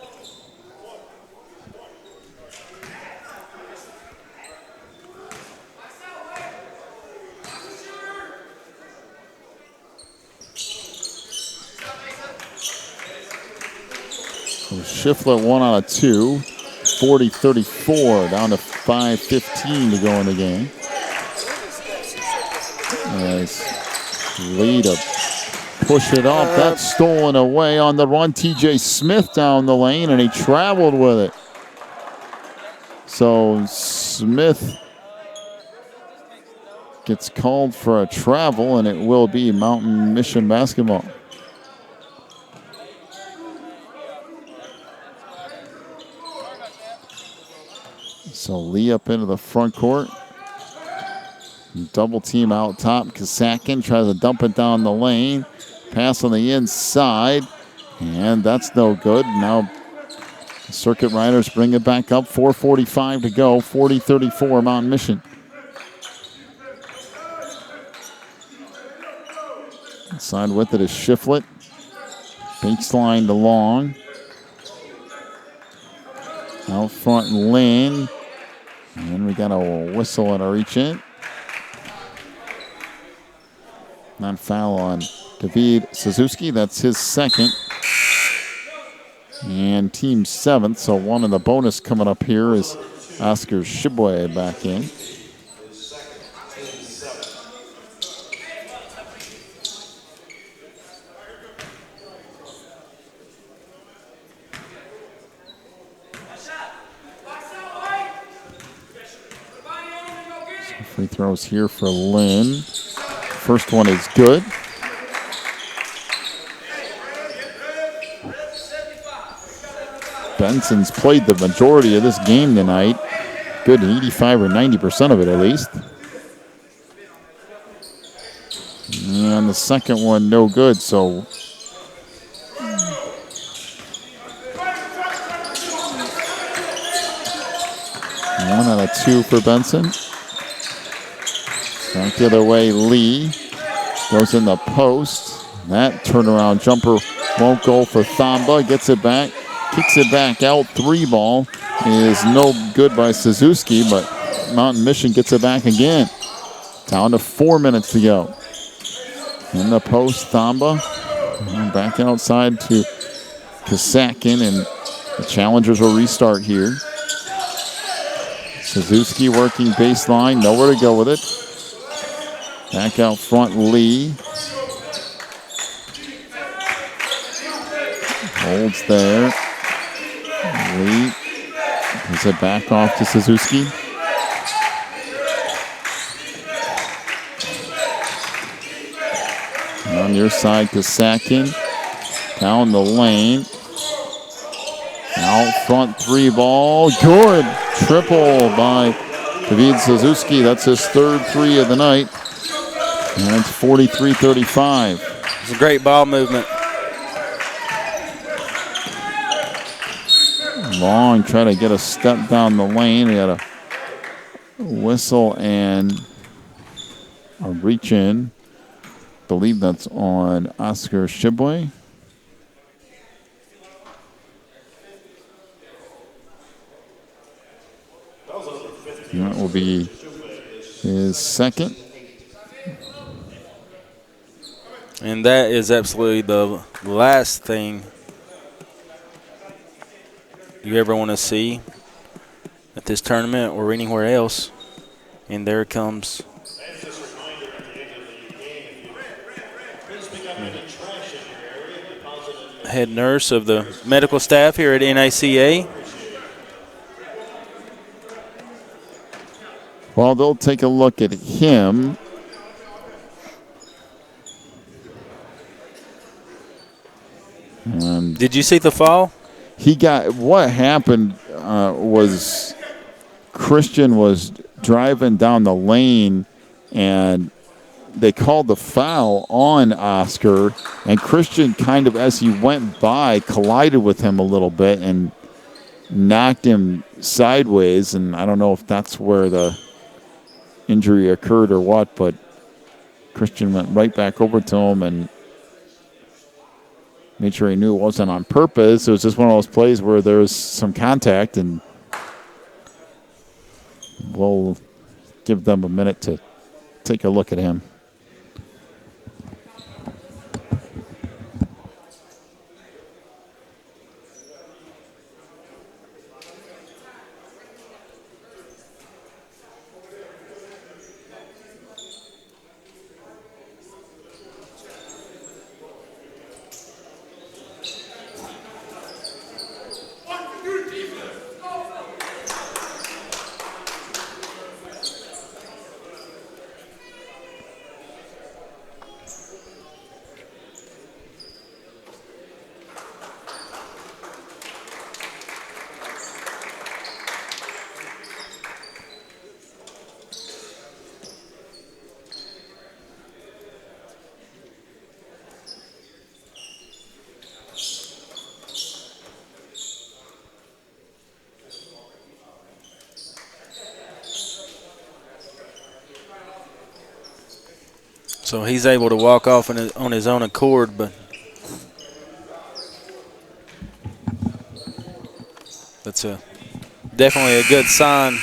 Shiflett 1 out of 2, 40-34, down to 5:15 to go in the game. Nice lead to push it off. That's stolen away on the run. TJ Smith down the lane, and he traveled with it. So Smith gets called for a travel, and it will be Mountain Mission basketball. So Lee up into the front court. Double team out top. Kasakin tries to dump it down the lane. Pass on the inside. And that's no good. Now the Circuit Riders bring it back up. 4:45 to go. 40-34 Mountain Mission. Inside with it is Shiflett. Baseline to Long. Out front lane. And we got a whistle and a reach in. Non-foul on David Suzuki. That's his second. And team 7th, so one in the bonus coming up here is Oscar Shibwe back in. So free throws here for Lynn. First one is good. Benson's played the majority of this game tonight. Good 85 or 90% of it at least. And the second one, no good, so. One out of 2 for Benson. Back the other way, Lee goes in the post. That turnaround jumper won't go for Thamba. Gets it back. Kicks it back out. 3 ball is no good by Suzuki, but Mountain Mission gets it back again. Down to 4 minutes to go. In the post, Thamba. Back outside to Kasakin, and the Challengers will restart here. Suzuki working baseline. Nowhere to go with it. Back out front, Lee. Holds there. Lee gives it back off to Suzuki. On your side, Kasakin. Down the lane. Out front, 3 ball. Good. Triple by David Suzuki. That's his 3rd 3 of the night. And it's 43-35. It's a great ball movement. Long, try to get a step down the lane. He had a whistle and a reach in. Believe that's on Oscar Shibwe. And that will be his 2nd. And that is absolutely the last thing you ever want to see at this tournament or anywhere else. And there comes head nurse of the medical staff here at NACA. Well, they'll take a look at him. Did you see the fall? He got, what happened was Christian was driving down the lane and they called the foul on Oscar, and Christian kind of, as he went by, collided with him a little bit and knocked him sideways, and I don't know if that's where the injury occurred or what, but Christian went right back over to him and made sure he knew it wasn't on purpose. It was just one of those plays where there was some contact, and we'll give them a minute to take a look at him. So he's able to walk off on his own accord, but that's definitely a good sign.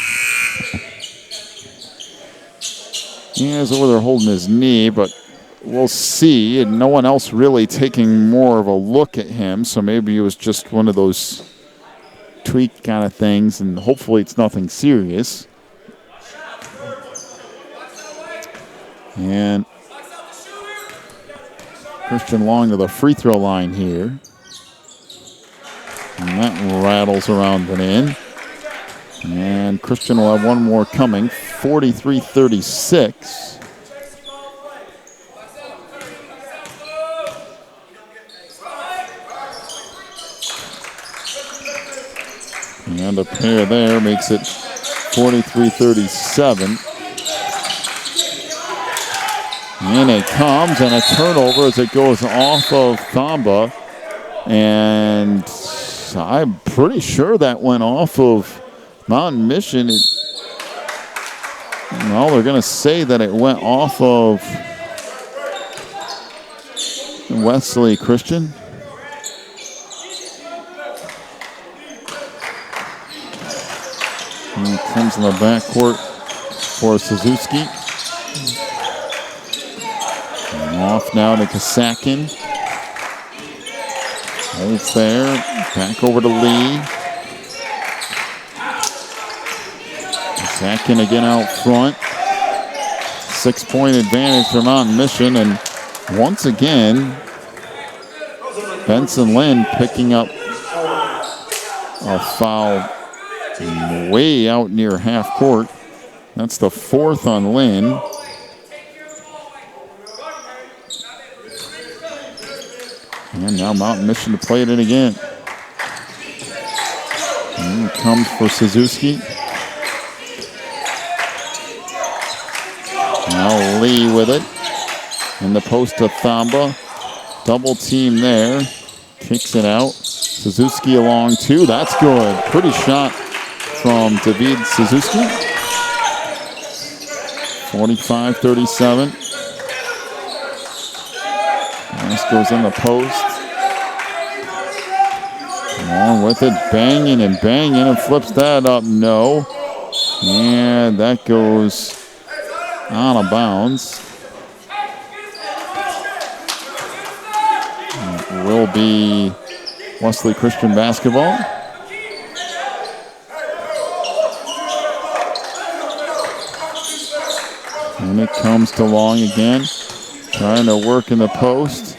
Yeah, he's over there holding his knee, but we'll see. And no one else really taking more of a look at him, so maybe it was just one of those tweak kind of things, and hopefully it's nothing serious. And Christian Long to the free throw line here. And that rattles around and in. And Christian will have one more coming, 43-36. And a pair there makes it 43-37. And it comes, and a turnover as it goes off of Thamba. And I'm pretty sure that went off of Mountain Mission. Well, they're going to say that it went off of Wesley Christian. And he comes in the backcourt for Suzuki. And off now to Kasakin. Holds there. Back over to Lee. Kasakin again out front. 6-point advantage for Mountain Mission. And once again, Benson Lynn picking up a foul way out near half court. That's the 4th on Lynn. And now Mountain Mission to play it in again. And it comes for Suzuki. Now Lee with it. In the post to Thamba. Double team there. Kicks it out. Suzuki along two. That's good. Pretty shot from David Suzuki. 45-37. Pass goes in the post. Along with it, banging and flips that up. No. And that goes out of bounds. It will be Wesley Christian basketball. And it comes to Long again. Trying to work in the post.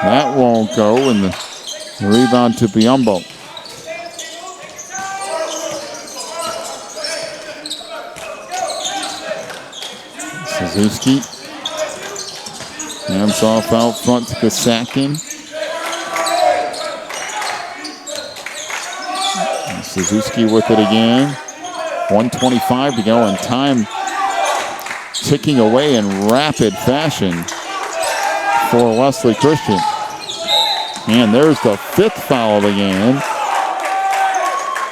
That won't go. And the rebound to Biombo. Suzuki. Hands off out front to Kasakin. And Suzuki with it again. 1:25 to go, and time ticking away in rapid fashion for Wesley Christian. And there's the 5th foul of the game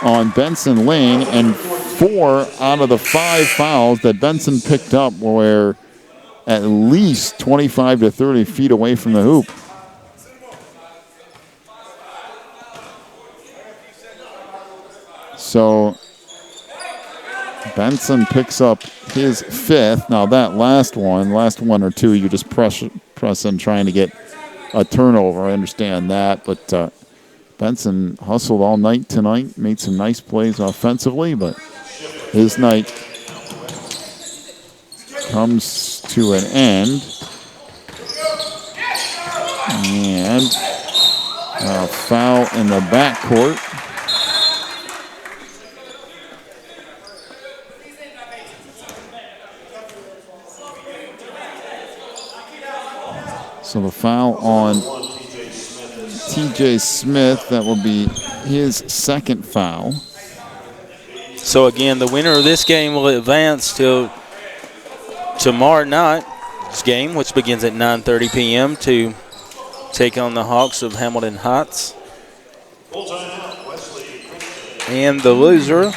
on Benson Lane, and 4 out of the 5 fouls that Benson picked up were at least 25 to 30 feet away from the hoop. So Benson picks up his 5th. Now that last one or two, you just press in trying to get a turnover. I understand that, but Benson hustled all night tonight, made some nice plays offensively, but his night comes to an end. And a foul in the backcourt. So the foul on TJ Smith, that will be his 2nd foul. So again, the winner of this game will advance to tomorrow night's game, which begins at 9:30 p.m. to take on the Hawks of Hamilton Heights. And the loser,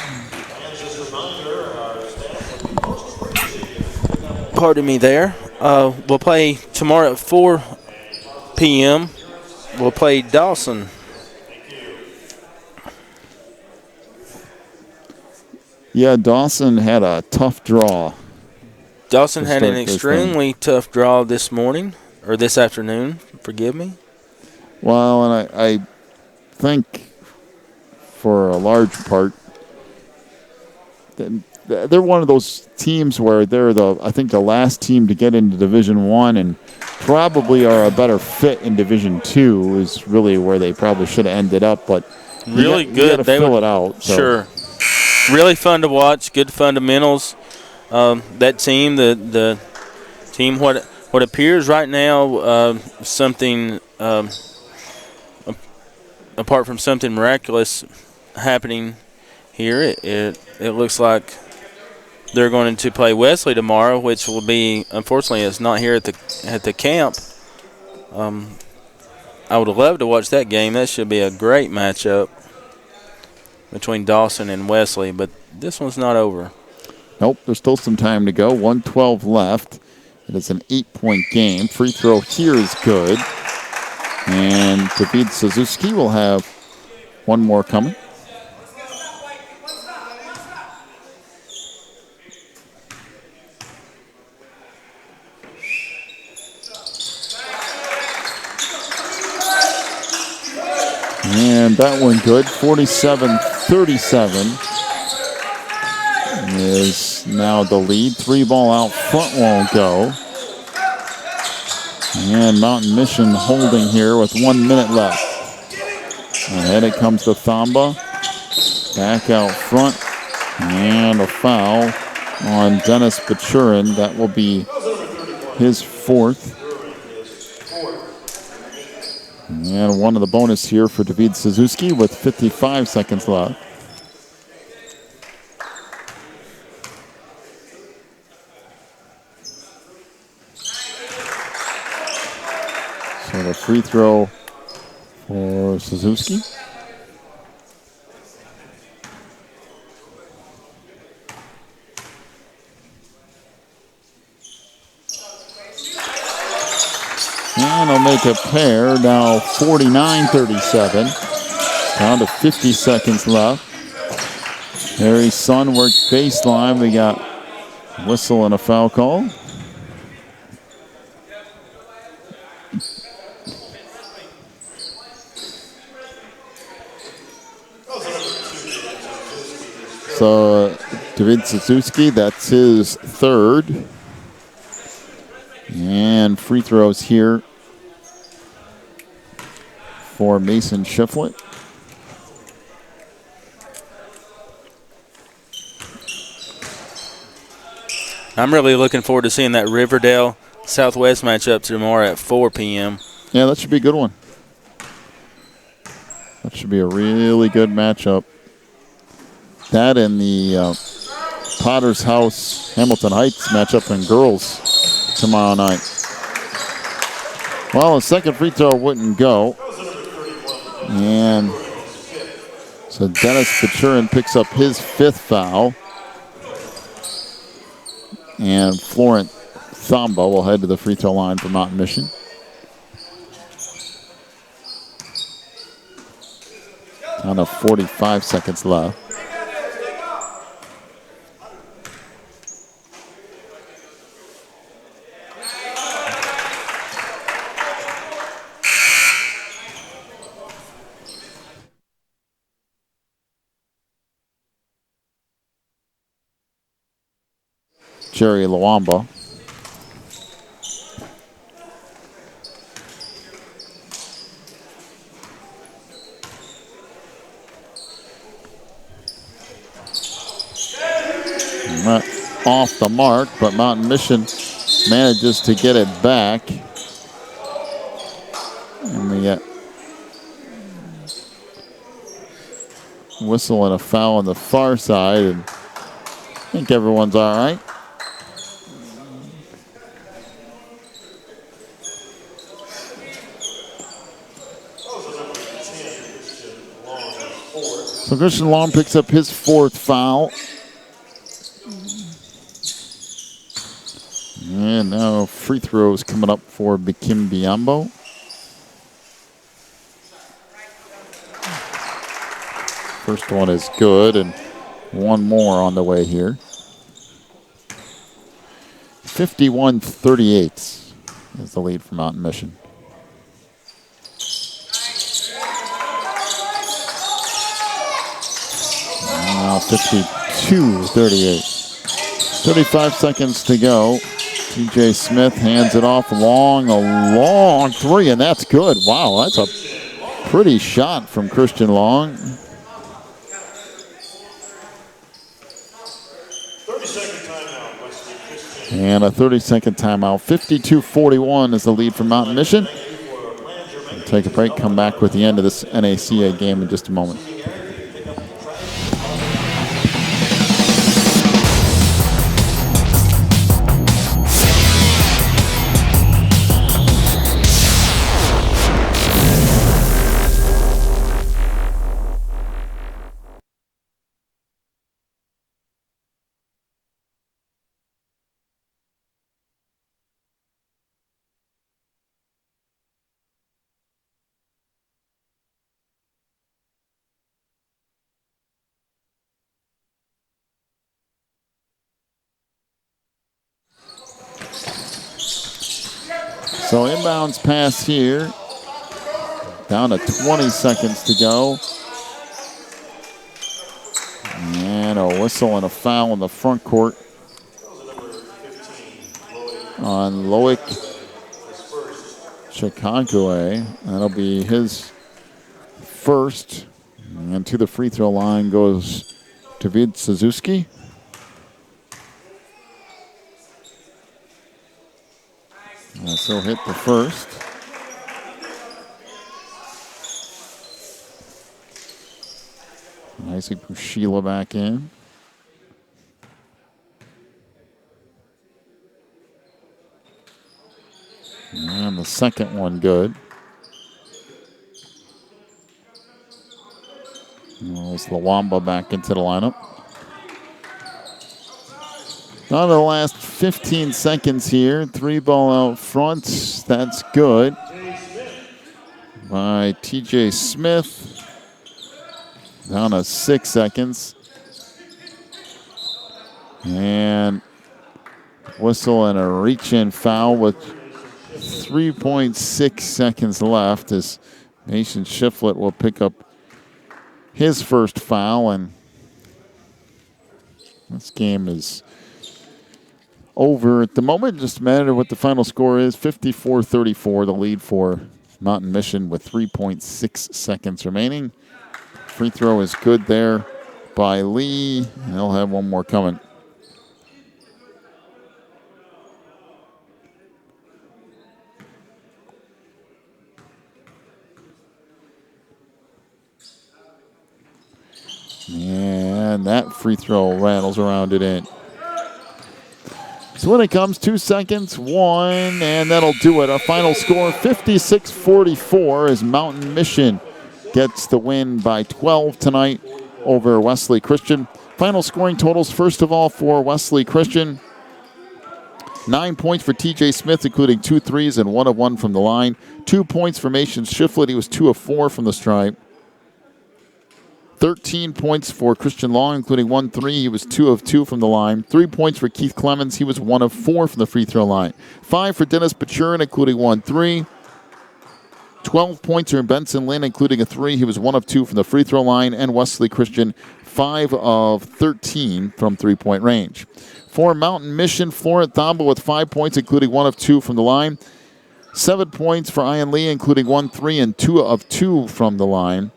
pardon me there, we'll play tomorrow at 4 p.m. We'll play Dawson. Yeah, Dawson had a tough draw. Dawson had an extremely tough draw this morning, or this afternoon. Forgive me. Well, and I think for a large part, they're one of those teams where they're I think the last team to get into Division I and probably are a better fit in Division II is really where they probably should have ended up. But Really you good. got to fill it out. So. Sure. Really fun to watch. Good fundamentals. That team, the team, what appears right now, something apart from something miraculous happening here, it looks like they're going to play Wesley tomorrow, which will be, unfortunately, it's not here at the camp. I would love to watch that game. That should be a great matchup between Dawson and Wesley, but this one's not over. Nope, there's still some time to go. 1:12 left. It is an 8-point game. Free throw here is good. And David Suzuki will have one more coming. And that one good. 47-37 is now the lead. 3-ball out front won't go. And Mountain Mission holding here with 1 minute left. Ahead it comes to Thamba. Back out front. And a foul on Dennis Bachurin. That will be his fourth. And one of the bonus here for David Suzuki with 55 seconds left. So the free throw for Suzuki. And they'll make a pair, now 49-37. Down to 50 seconds left. Harry Sun worked baseline. We got whistle and a foul call. So David Suzuki, that's his third. And free throws here for Mason Shiflett. I'm really looking forward to seeing that Riverdale Southwest matchup tomorrow at 4 p.m. Yeah, that should be a good one. That should be a really good matchup. That and the Potter's House Hamilton Heights matchup in girls tomorrow night. Well, the second free throw wouldn't go. And so Dennis Bachurin picks up his fifth foul. And Florent Thamba will head to the free throw line for Mountain Mission. Down to 45 seconds left. Jerry Luamba. Not off the mark, but Mountain Mission manages to get it back. And we get whistle and a foul on the far side, and I think everyone's all right. So Christian Long picks up his fourth foul. And now free throws coming up for Bikim Biambo. First one is good, and one more on the way here. 51-38 is the lead for Mountain Mission. Now 52-38. 35 seconds to go. TJ Smith hands it off long, a long three, and that's good. Wow, that's a pretty shot from Christian Long. 30-second timeout, Wesley Christian. And a 30-second timeout. 52-41 is the lead for Mountain Mission. We'll take a break, come back with the end of this NACA game in just a moment. So inbounds pass here. Down to 20 seconds to go. And a whistle and a foul in the front court on Loic Chikankwe. That'll be his first. And to the free throw line goes David Suzuki. So hit the first. Isaac Bushila back in. And the second one good. There's Lawamba back into the lineup. Down to the last 15 seconds here. 3 ball out front. That's good. By TJ Smith. Down to 6 seconds. And whistle and a reach-in foul with 3.6 seconds left as Mason Shiflett will pick up his first foul. And this game is over at the moment. Just a matter of what the final score is. 54-34, the lead for Mountain Mission with 3.6 seconds remaining. Free throw is good there by Lee. And he'll have one more coming. And that free throw rattles around it in. So when it comes, 2 seconds, 1, and that'll do it. Our final score, 56-44, as Mountain Mission gets the win by 12 tonight over Wesley Christian. Final scoring totals, first of all, for Wesley Christian. 9 points for TJ Smith, including 2 threes and 1 of 1 from the line. 2 points for Mason Shiflett. He was 2 of 4 from the stripe. 13 points for Christian Long, including 1 3. He was 2 of 2 from the line. 3 points for Keith Clemens. He was 1 of 4 from the free throw line. 5 for Dennis Pachurin, including 1 3. 12 points for Benson Lynn, including a 3. He was 1 of 2 from the free throw line. And Wesley Christian, 5 of 13 from three-point range. For Mountain Mission, Florent Thamba with 5 points, including 1 of 2 from the line. 7 points for Ian Lee, including 1 3 and 2 of 2 from the line.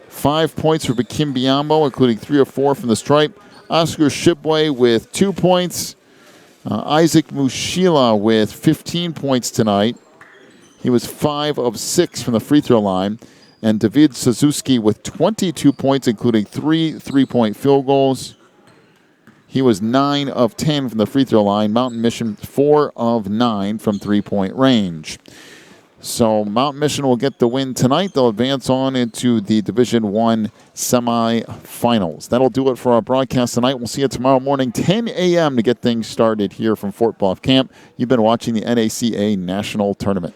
5 points for Bakim Biombo, including 3 of 4 from the stripe. Oscar Shipway with 2 points. Isaac Mushila with 15 points tonight. He was 5 of 6 from the free throw line. And David Suzuki with 22 points, including 3 3-point field goals. He was 9 of 10 from the free throw line. Mountain Mission 4 of 9 from three-point range. So Mountain Mission will get the win tonight. They'll advance on into the Division I semifinals. That'll do it for our broadcast tonight. We'll see you tomorrow morning, 10 a.m. to get things started here from Fort Bluff Camp. You've been watching the NACA National Tournament.